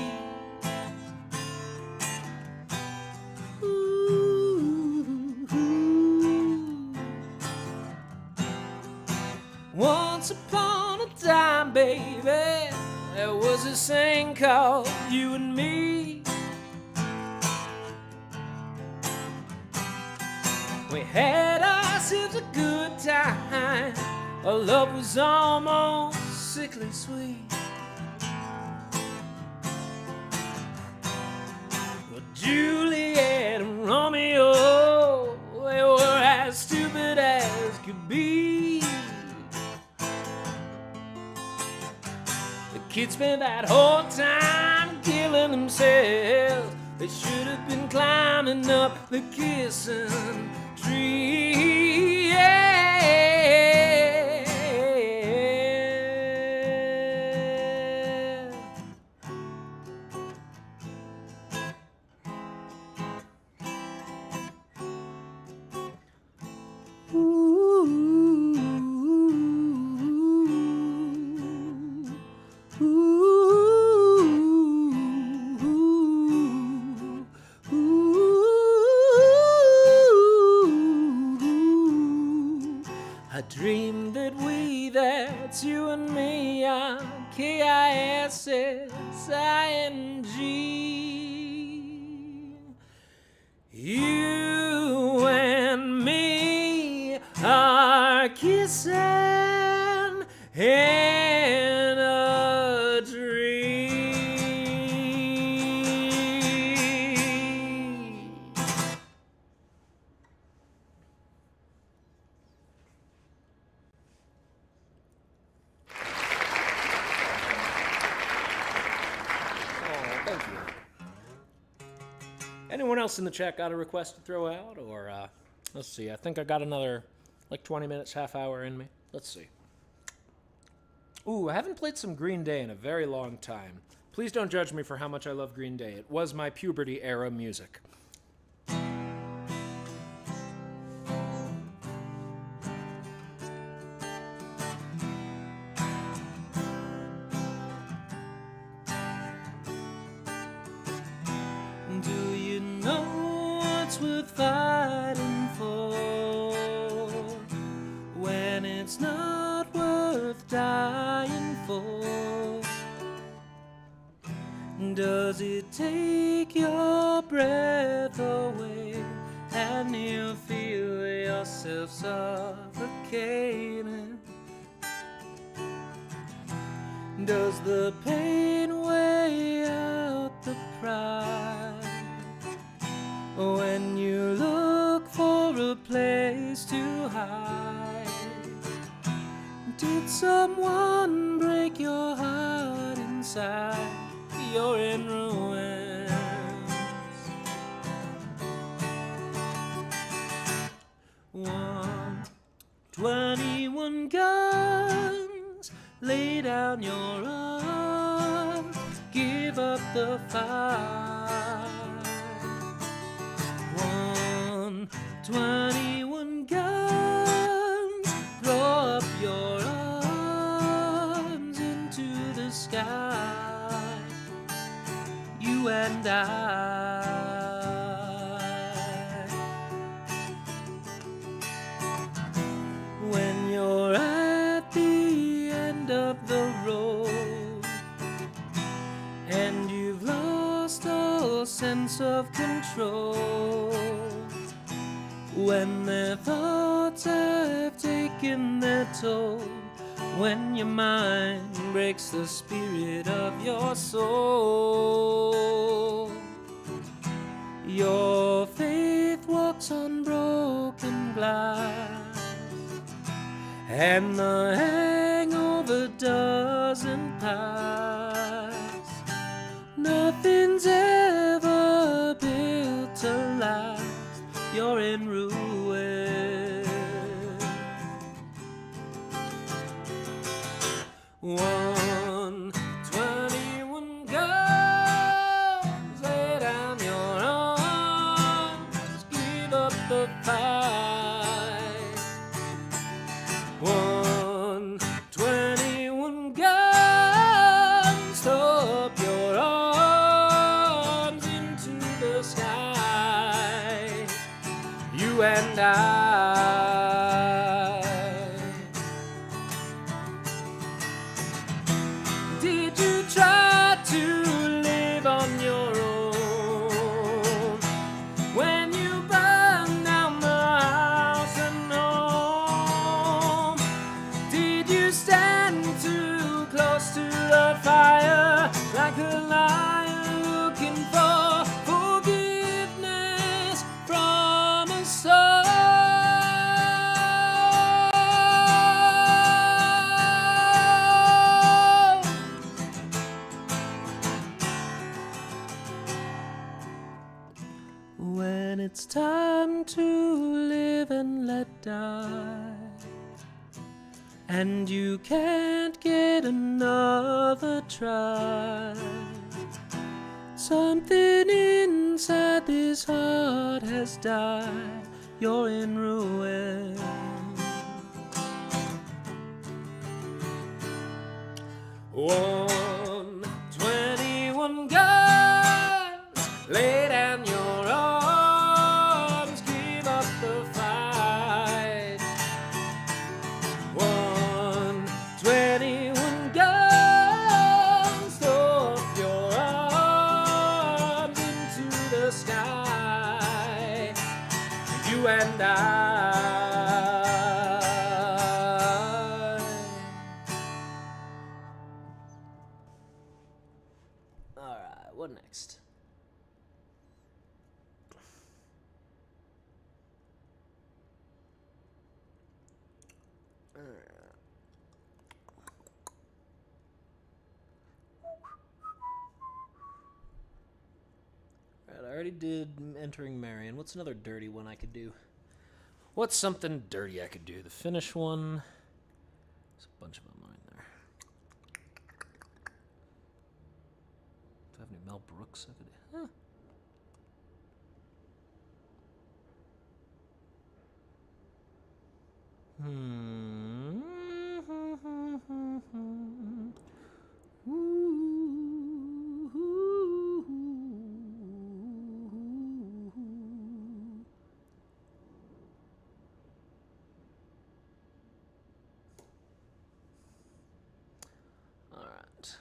Once upon a time, baby, there was this thing called you and me. We had ourselves a good time. Our love was almost sickly sweet. Well, Juliet and Romeo, they were as stupid as could be. The kids spent that whole time killing themselves. They should have been climbing up the kissing tree. Yeah. I dreamed that that's you and me are K-I-S-S-I-N-G. You and me are kissing in a dream. anyone else in the chat got a request to throw out? Or, let's see, I think I got another, like, 20 minutes, half hour in me. Let's see. Ooh, I haven't played some Green Day in a very long time. Please don't judge me for how much I love Green Day. It was my puberty era music. Do you know what's worth fighting for when it's not worth dying for? Does it take your breath away and you feel yourself suffocating? Does the pain weigh out the pride when you look for a place to hide? Did someone break your heart inside? You're in ruins. 21 guns, lay down your arms, give up the fight. 21 guns, throw up your arms into the sky. You and I. When you're at the end of the road and you've lost all sense of control, when their thoughts have taken their toll, when your mind breaks the spirit of your soul, your faith walks on broken glass, and the hangover doesn't pass. Nothing's ever built to last. You're in ruin. 21 guns, lay down your arms, give up the fight. 21 guns, throw up your arms into the sky. You and I. Did you try to live on your own when you burned down the house and home? Did you stand too close to the fire like a lion looking for forgiveness from a soul? When it's time to live and let die, and you can't get another try, something inside this heart has died. You're in ruin. 21 guns, lay down your arms, give up the fight. 21 guns, throw up your arms into the sky. You and I. Alright, what next? Alright, I already did Entering Marion. What's another dirty one I could do? What's something dirty I could do? The Finnish one. There's a bunch of them right there. Do I have any Mel Brooks I could do? Huh. All right.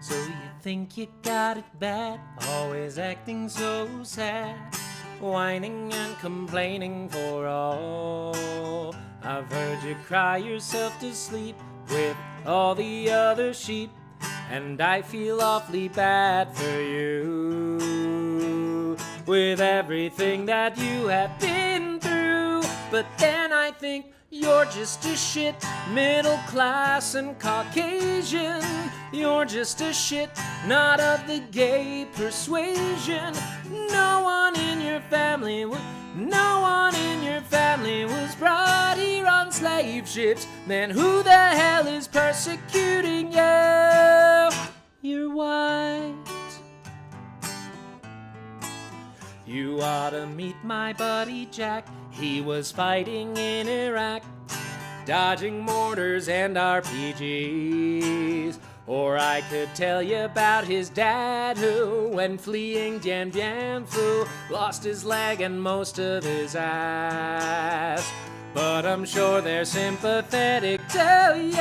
So you think you got it bad, always acting so sad, whining and complaining for all. I've heard you cry yourself to sleep with all the other sheep, and I feel awfully bad for you, with everything that you have been through. But then I think you're just a shit, middle class and Caucasian. You're just a shit, not of the gay persuasion. No one in your family was brought here on slave ships. Then who the hell is persecuting you? You're white. You ought to meet my buddy Jack. He was fighting in Iraq, dodging mortars and RPGs. Or I could tell you about his dad who, when fleeing Dien Bien Phu, lost his leg and most of his ass. But I'm sure they're sympathetic to you.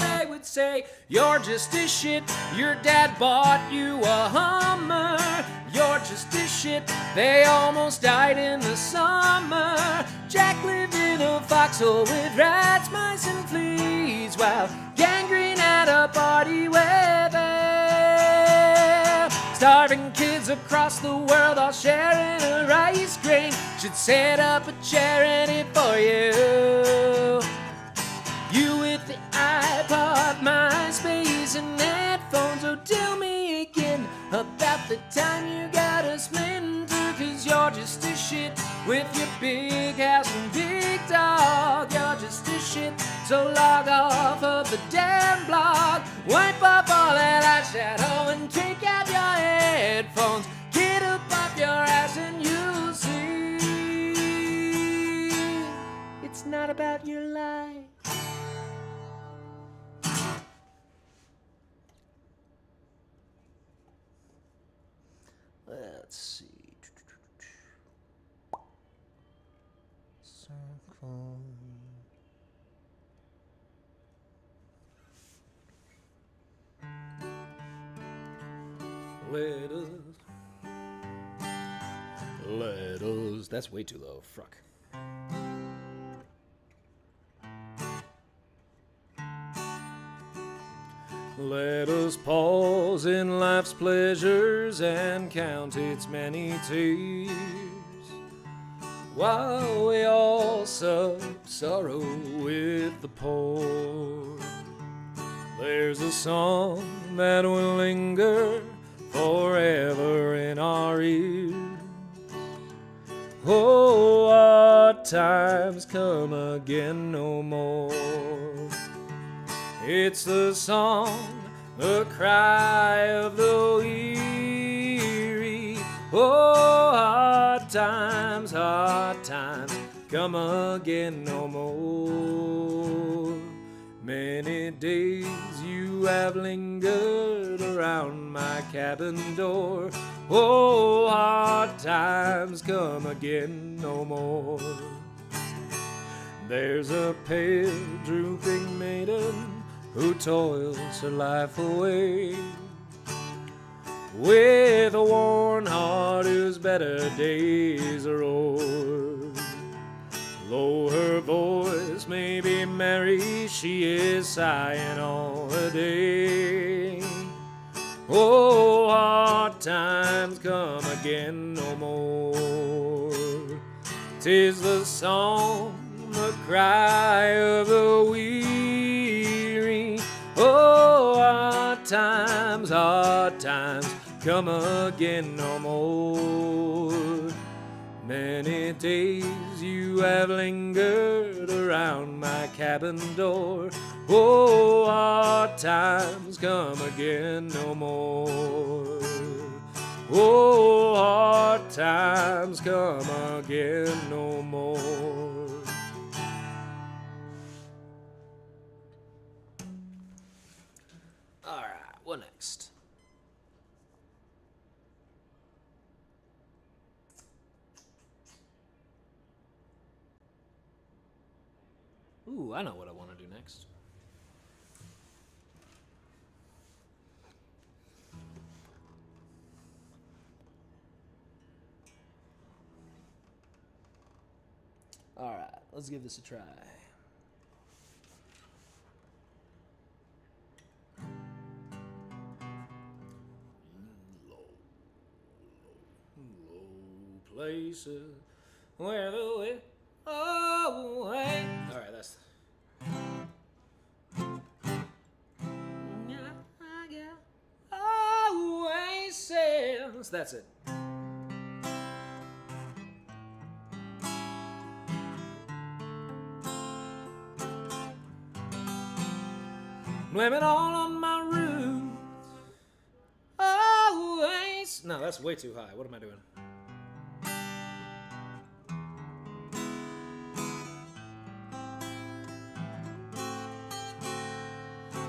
They would say, you're just a shit, your dad bought you a Hummer. You're just a shit, they almost died in the summer. Jack lived in a foxhole with rats, mice, and fleas, while gangrene at a party with them. Starving kids across the world all sharing a rice grain should set up a charity for you. You with the iPod, MySpace, and headphones. Oh, tell me again about the time you got a splinter, 'cause you're just a shit with your big house and big dog. You're just a shit, so log off of the damn blog. Wipe up all that eyeshadow and take out your headphones. Get up off your ass and you'll see it's not about your life. Let's see. Circle. Let us. That's way too low. Fuck. Let us pause in life's pleasures and count its many tears, while we all sup sorrow with the poor. There's a song that will linger forever in our ears. Oh, our times come again no more. It's the song, the cry of the weary. Oh, hard times come again no more. Many days you have lingered around my cabin door. Oh, hard times come again no more. There's a pale, drooping maiden who toils her life away, with a worn heart whose better days are o'er. Though her voice may be Mary, she is sighing all the day. Oh, hard times come again no more. 'Tis the song, the cry of the weary. Oh, hard times come again no more. Many days you have lingered around my cabin door. Oh, hard times come again no more. Oh, hard times come again no more. All right, what next? Ooh, I know what I want to do next. All right, let's give this a try. Low places where the wind away. All right, that's. Oasis. That's it. Blame it all on my roots. Always. No, that's way too high. What am I doing?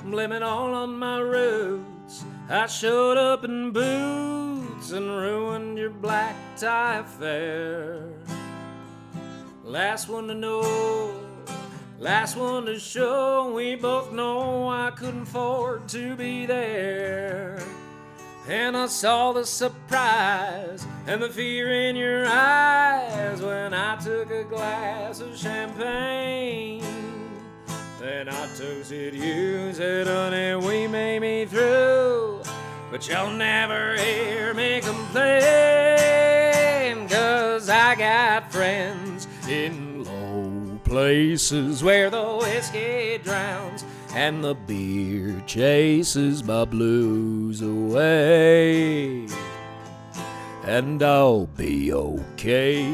Blame it all on my roots. I showed up in boots and ruined your black tie affair. Last one to know, last one to show. We both know I couldn't afford to be there. And I saw the surprise and the fear in your eyes when I took a glass of champagne. Then I toasted you, said, honey, we made me through, but you'll never hear me complain, 'cause I got friends in low places where the whiskey drowns and the beer chases my blues away, and I'll be okay.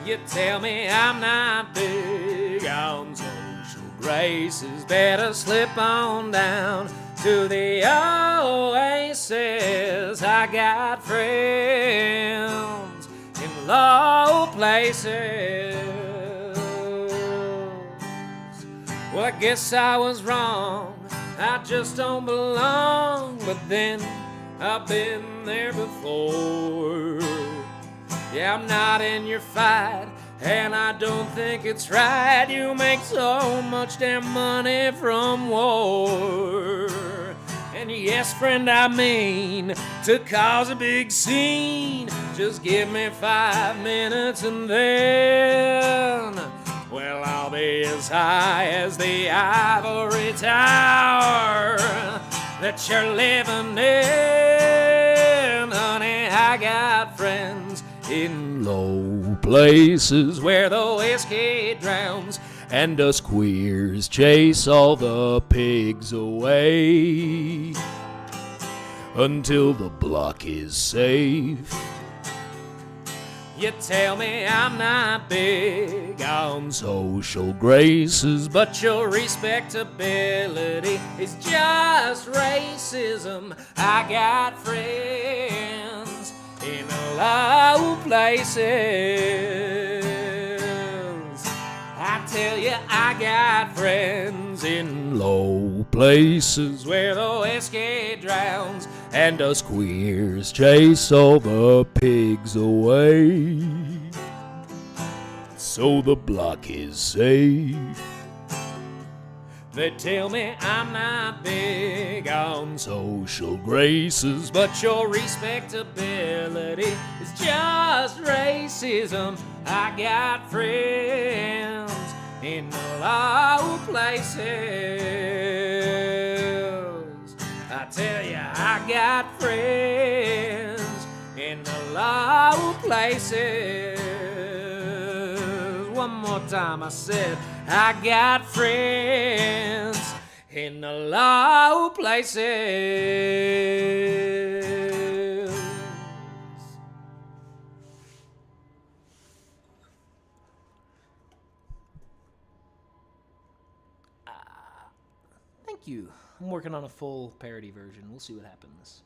You tell me I'm not big on social graces, better slip on down to the oasis. I got friends in low places. Well, I guess I was wrong, I just don't belong, but then I've been there before. Yeah, I'm not in your fight, and I don't think it's right. You make so much damn money from war. And yes, friend, I mean to cause a big scene. Just give me 5 minutes and then, well, I'll be as high as the ivory tower that you're living in. Honey, I got friends in low places where the whiskey drowns and us queers chase all the pigs away until the block is safe. You tell me I'm not big on social graces, but your respectability is just racism. I got friends in low places. I tell you, I got friends in low places where the whiskey drowns and us queers chase all the pigs away, so the block is safe. They tell me I'm not big on social graces, but your respectability is just racism. I got friends in low places. I tell ya, I got friends in the low places. One more time, I said, I got friends in the low places. Thank you. I'm working on a full parody version. We'll see what happens.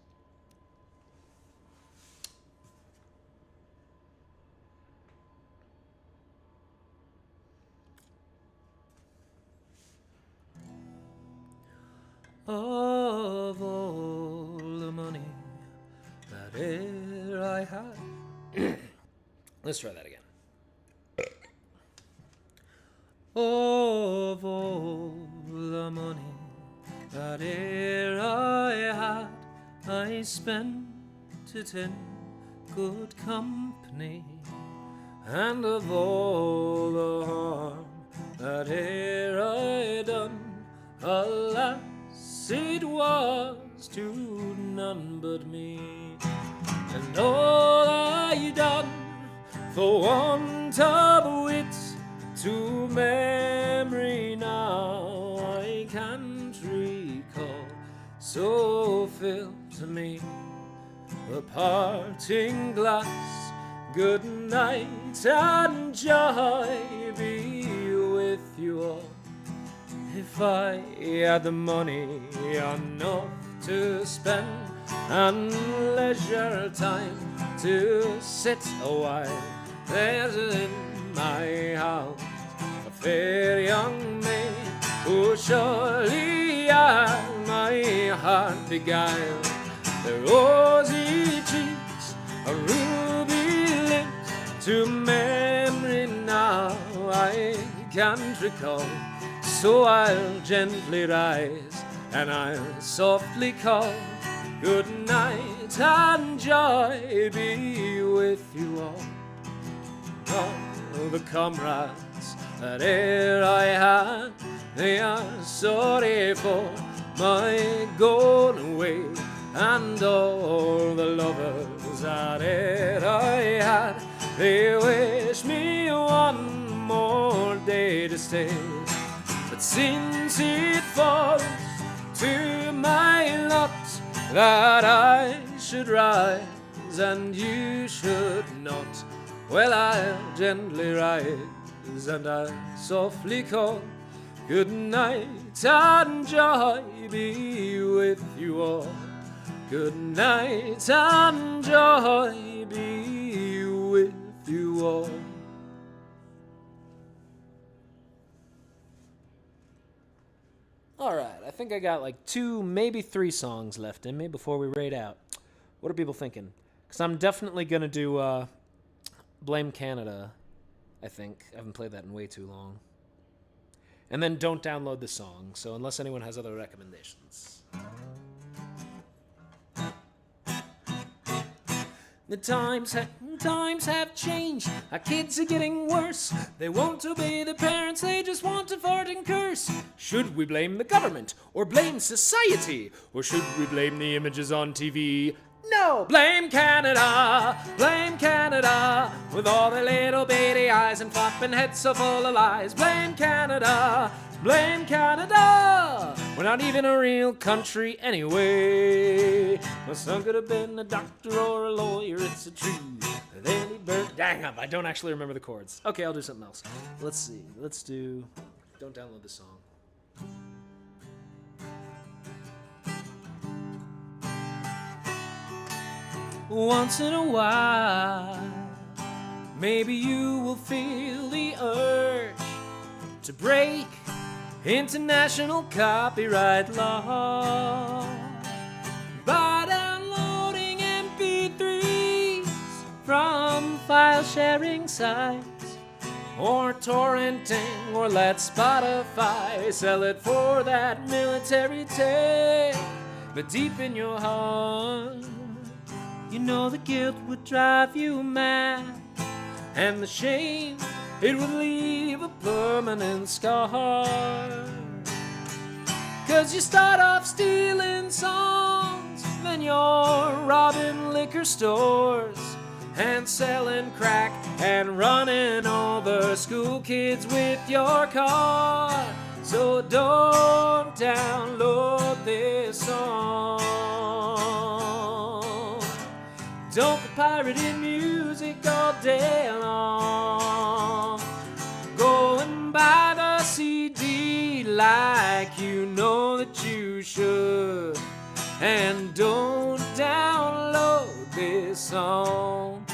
Of all the money that e'er I had. Let's try that again. Of all the money that e'er I had, I spent it in good company. And of all the harm that e'er I done, alas, it was to none but me. And all I done for want of wit, to memory now I can't recall. So fill to me the parting glass, good night and joy be with you all. If I had the money enough to spend and leisure time to sit a while, there's in my house a fair young maid who surely had my heart beguiled. The rosy cheeks, a ruby lips, to memory now I can't recall. So I'll gently rise and I'll softly call, good night and joy be with you all. All the comrades that e'er I had, they are sorry for my going away. And all the lovers that e'er I had, they wish me one more day to stay. But since it falls to my lot that I should rise and you should not, well, I'll gently rise and I'll softly call, good night and joy be with you all. Good night and joy be with you all. All right, I think I got like 2, maybe 3 songs left in me before we raid out. What are people thinking? Because I'm definitely going to do Blame Canada, I think. I haven't played that in way too long. And then Don't Download the Song, so unless anyone has other recommendations. The times have changed. Our kids are getting worse. They won't obey their parents. They just want to fart and curse. Should we blame the government or blame society? Or should we blame the images on TV? No! Blame Canada! Blame Canada! With all their little beady eyes and flopping heads so full of lies. Blame Canada! Blame Canada! We're not even a real country anyway. My son could have been a doctor or a lawyer, it's a truth. Then he burnt. Dang up, I don't actually remember the chords. Okay, I'll do something else. Let's see. Let's do Don't Download the Song. Once in a while, maybe you will feel the urge to break international copyright law by downloading MP3s from file sharing sites, or torrenting, or let Spotify sell it for that military take. But deep in your heart, you know the guilt would drive you mad, and the shame it would leave a permanent scar. 'Cause you start off stealing songs, then you're robbing liquor stores and selling crack and running over school kids with your car. So don't download this song. Don't be pirating music all day long. Go and buy the CD like you know that you should. And don't download this song.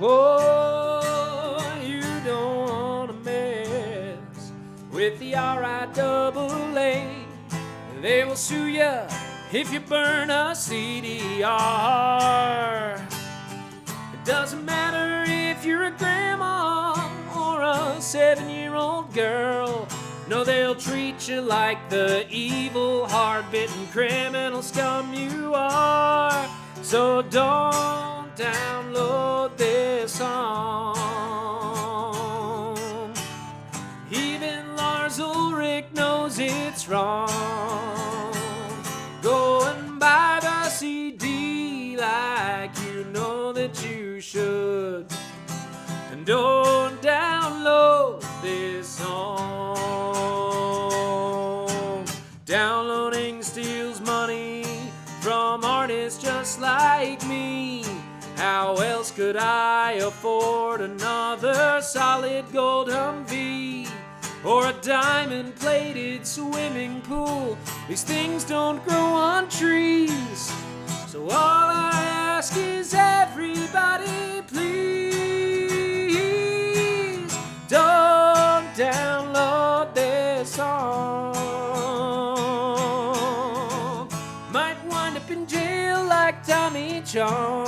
Oh, you don't want to mess with the RIAA. They will sue you if you burn a CDR. It doesn't matter if you're a grandma or a 7-year-old girl. No, they'll treat you like the evil, hard-bitten criminal scum you are. So don't download this song. Even Lars Ulrich knows it's wrong. Go and buy the CD like you know that you should. And don't download this song. Downloading steals money from artists just like me. How else could I afford another solid gold Humvee or a diamond-plated swimming pool? These things don't grow on trees. So all I ask is everybody, please don't download this song. Might wind up in jail like Tommy Chong.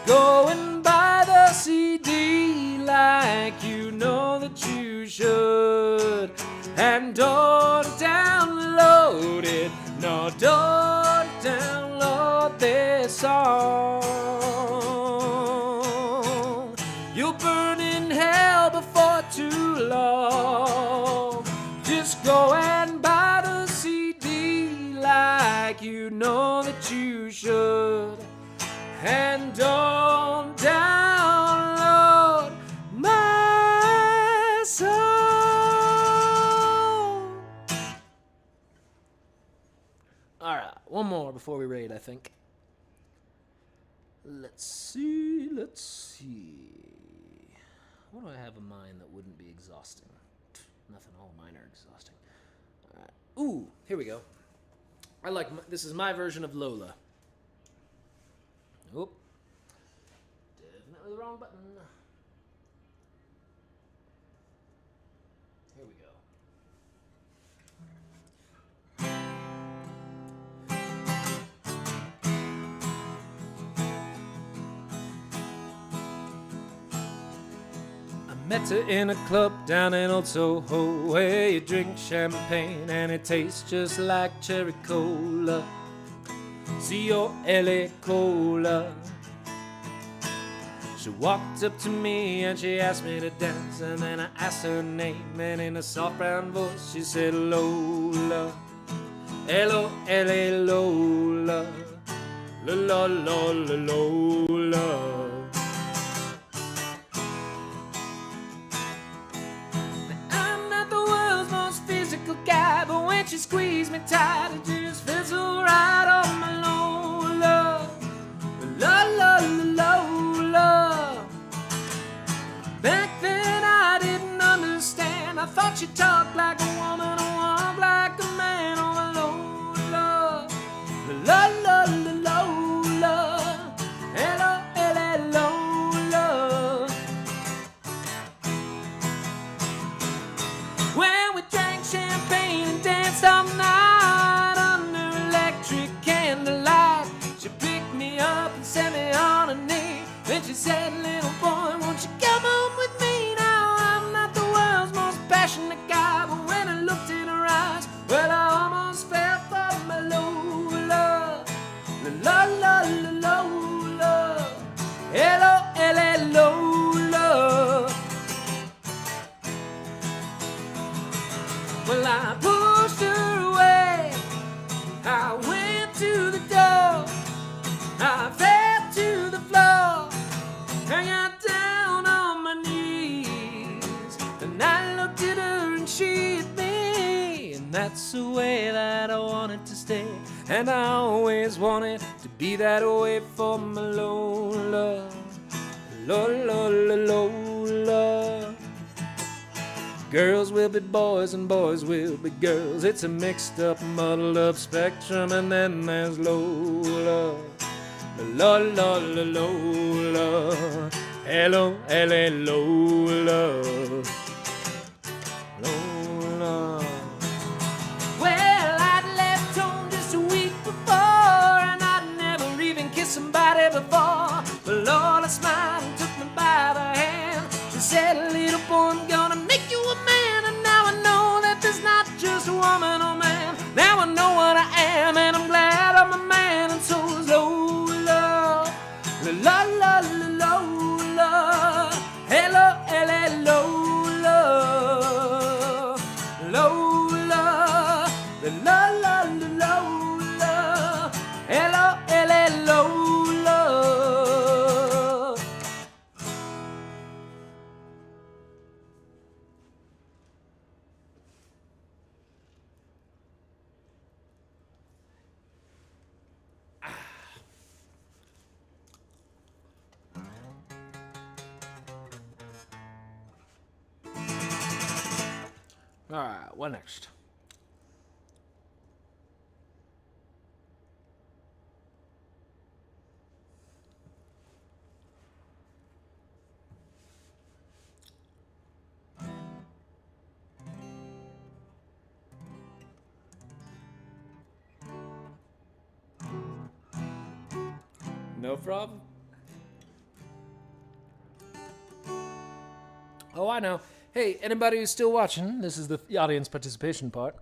Go and buy the CD like you know that you should. And don't download it. No, don't download this song. You'll burn in hell before too long. Just go and buy the CD like you know that you should. And don't download my song. All right, one more before we raid, I think. Let's see. What do I have in mind that wouldn't be exhausting? Nothing, all mine are exhausting. All right. Ooh, here we go. This is my version of Lola. Oop. Definitely the wrong button. Here we go. I met her in a club down in Old Soho, where you drink champagne and it tastes just like cherry cola. C-O-L-A cola. She walked up to me and she asked me to dance, and then I asked her name, and in a soft brown voice she said Lola. L-O-L-A Lola. La-la-la-la-Lola. Guy, but when she squeezed me tight, it just felt so right on my Lola. La la la Lola. Back then I didn't understand. I thought she talked like a woman, walked like a man. Oh my Lola. La la la Lola. L-O-L-A Lola. When we drank champagne and danced all night under electric candlelight, she picked me up and set me on her knee. Then she said, little boy, won't you come home with me? Now I'm not the world's most passionate guy, but when I looked in her eyes, well, I almost fell for my Lola. La la la Lola. L-O-L-A Lola. the way that I want it to stay. And I always want it to be that way for my Lola. Lola, Lola. Girls will be boys and boys will be girls. It's a mixed up, muddled up spectrum. And then there's Lola. Lola, Lola. Hello, hello, Lola. Lola. Well, I'd left home just a week before, and I'd never even kissed somebody before. But Lola smiled and took me by the hand. She said, little boy, I'm gonna make you a man. And now I know that there's not just a woman or man. Now I know what I am, and I'm glad I'm a man. And so is Lola. La la la la Lola. Hello, hello, Lola. Lola. La la la la Lola. Hello, hello, Lola. All right, what next? No problem. Oh, I know. Hey, anybody who's still watching, this is the audience participation part.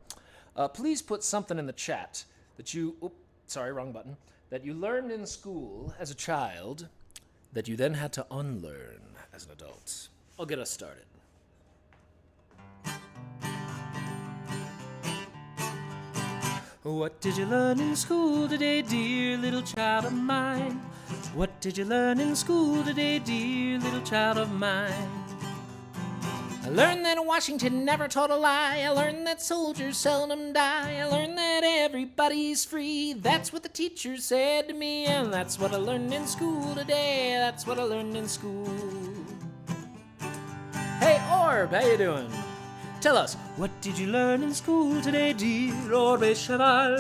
Please put something in the chat that you, wrong button, that you learned in school as a child that you then had to unlearn as an adult. I'll get us started. What did you learn in school today, dear little child of mine? What did you learn in school today, dear little child of mine? I learned that Washington never told a lie. I learned that soldiers seldom die. I learned that everybody's free. That's what the teacher said to me, and that's what I learned in school today. That's what I learned in school. Hey, Orb, how you doing? Tell us, what did you learn in school today, dear Orbe Cheval?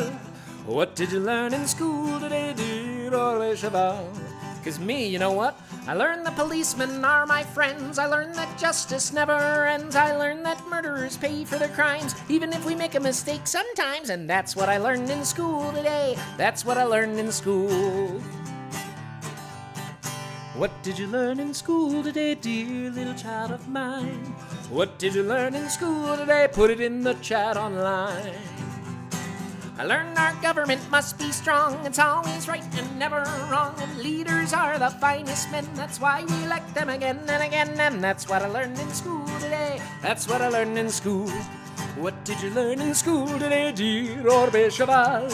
What did you learn in school today, dear Orbe Cheval? 'Cause me, you know what? I learned that policemen are my friends. I learned that justice never ends. I learned that murderers pay for their crimes, even if we make a mistake sometimes. And that's what I learned in school today. That's what I learned in school. What did you learn in school today, dear little child of mine? What did you learn in school today? Put it in the chat online. I learned our government must be strong. It's always right and never wrong. And leaders are the finest men. That's why we elect them again and again. And that's what I learned in school today. That's what I learned in school. What did you learn in school today, dear Orbe Cheval?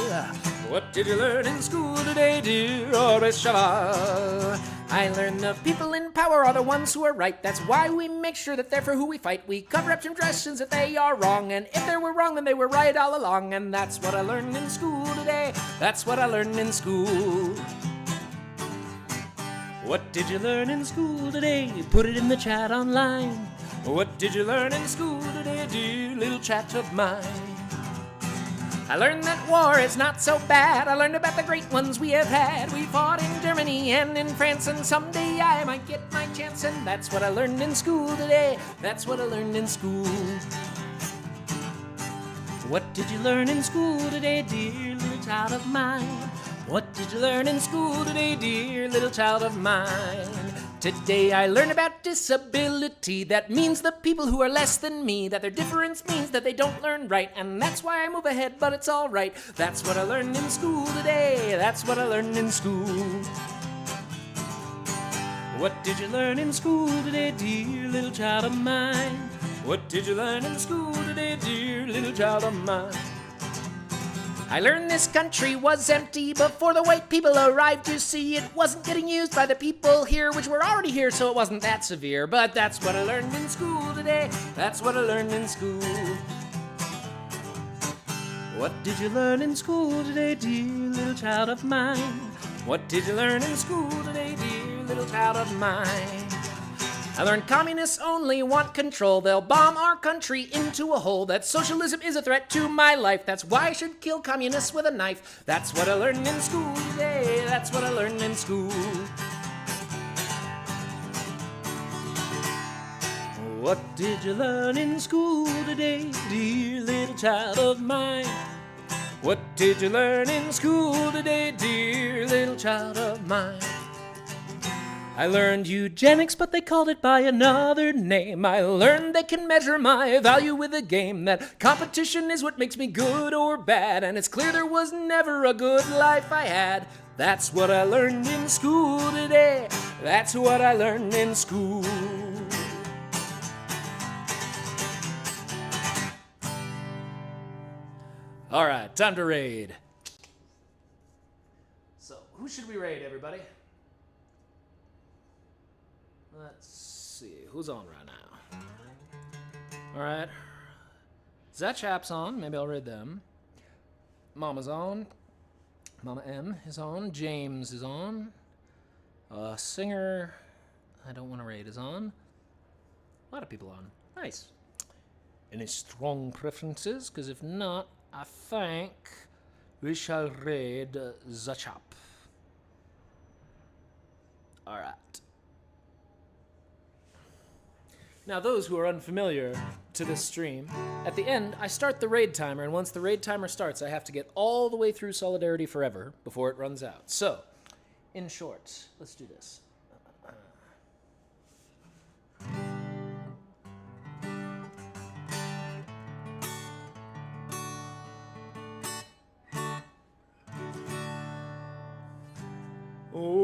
What did you learn in school today, dear Orbe Cheval? I learned the people in power are the ones who are right. That's why we make sure that they're for who we fight. We cover up transgressions if they are wrong. And if they were wrong, then they were right all along. And that's what I learned in school today. That's what I learned in school. What did you learn in school today? Put it in the chat online. What did you learn in school today, dear little chat of mine? I learned that war is not so bad. I learned about the great ones we have had. We fought in Germany and in France, and someday I might get my chance. And that's what I learned in school today. That's what I learned in school. What did you learn in school today, dear little child of mine? What did you learn in school today, dear little child of mine? Today I learned about disability. That means the people who are less than me, that their difference means that they don't learn right. And that's why I move ahead, but it's alright. That's what I learned in school today. That's what I learned in school. What did you learn in school today, dear little child of mine? What did you learn in school today, dear little child of mine? I learned this country was empty before the white people arrived to see it wasn't getting used by the people here, which were already here, so it wasn't that severe. But that's what I learned in school today. That's what I learned in school. What did you learn in school today, dear little child of mine? What did you learn in school today, dear little child of mine? I learned communists only want control. They'll bomb our country into a hole. That socialism is a threat to my life. That's why I should kill communists with a knife. That's what I learned in school today. That's what I learned in school. What did you learn in school today, dear little child of mine? What did you learn in school today, dear little child of mine? I learned eugenics, but they called it by another name. I learned they can measure my value with a game, that competition is what makes me good or bad, and it's clear there was never a good life I had. That's what I learned in school today. That's what I learned in school. All right, time to raid. So, who should we raid, everybody? Let's see, who's on right now? All right, Zachap's on, maybe I'll raid them. Mama's on, Mama M is on, James is on, Singer, I don't want to raid, is on. A lot of people on, nice. Any strong preferences? Because if not, I think we shall raid Zachap. All right. Now, those who are unfamiliar to this stream, at the end, I start the raid timer, and once the raid timer starts, I have to get all the way through Solidarity Forever before it runs out. So, in short, let's do this. When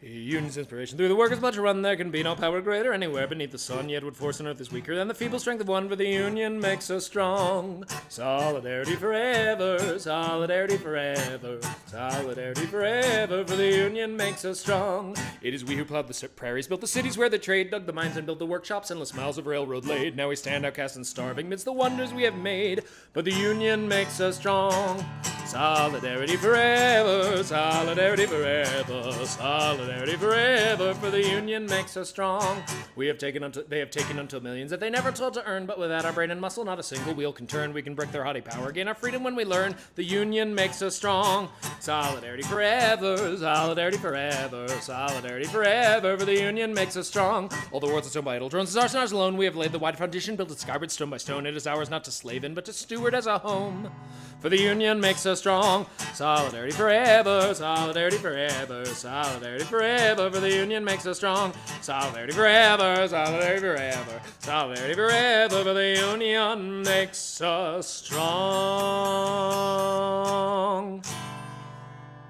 the union's inspiration through the workers' blood to run, there can be no power greater anywhere beneath the sun, yet would force an earth is weaker than the feeble strength of one, for the union makes us strong. Solidarity forever, solidarity forever, solidarity forever, for the union makes us strong. It is we who plowed the prairies, built the cities where they trade, dug the mines and built the workshops, endless miles of railroad laid. Now we stand outcast and starving midst the wonders we have made, but the union makes us strong. Solidarity forever, solidarity forever, solidarity forever, for the union makes us strong. They have taken unto millions that they never told to earn, but without our brain and muscle, not a single wheel can turn. We can break their haughty power, gain our freedom when we learn. The union makes us strong. Solidarity forever, solidarity forever, solidarity forever, for the union makes us strong. All the world's assumed by idle drones is ours and ours alone. We have laid the wide foundation, built it skyward stone by stone. It is ours not to slave in, but to steward as a home. For the union makes us strong. Solidarity forever, solidarity forever, solidarity forever, for the union makes us strong. Solidarity forever, solidarity forever, solidarity forever, for the union makes us strong.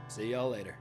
See y'all later.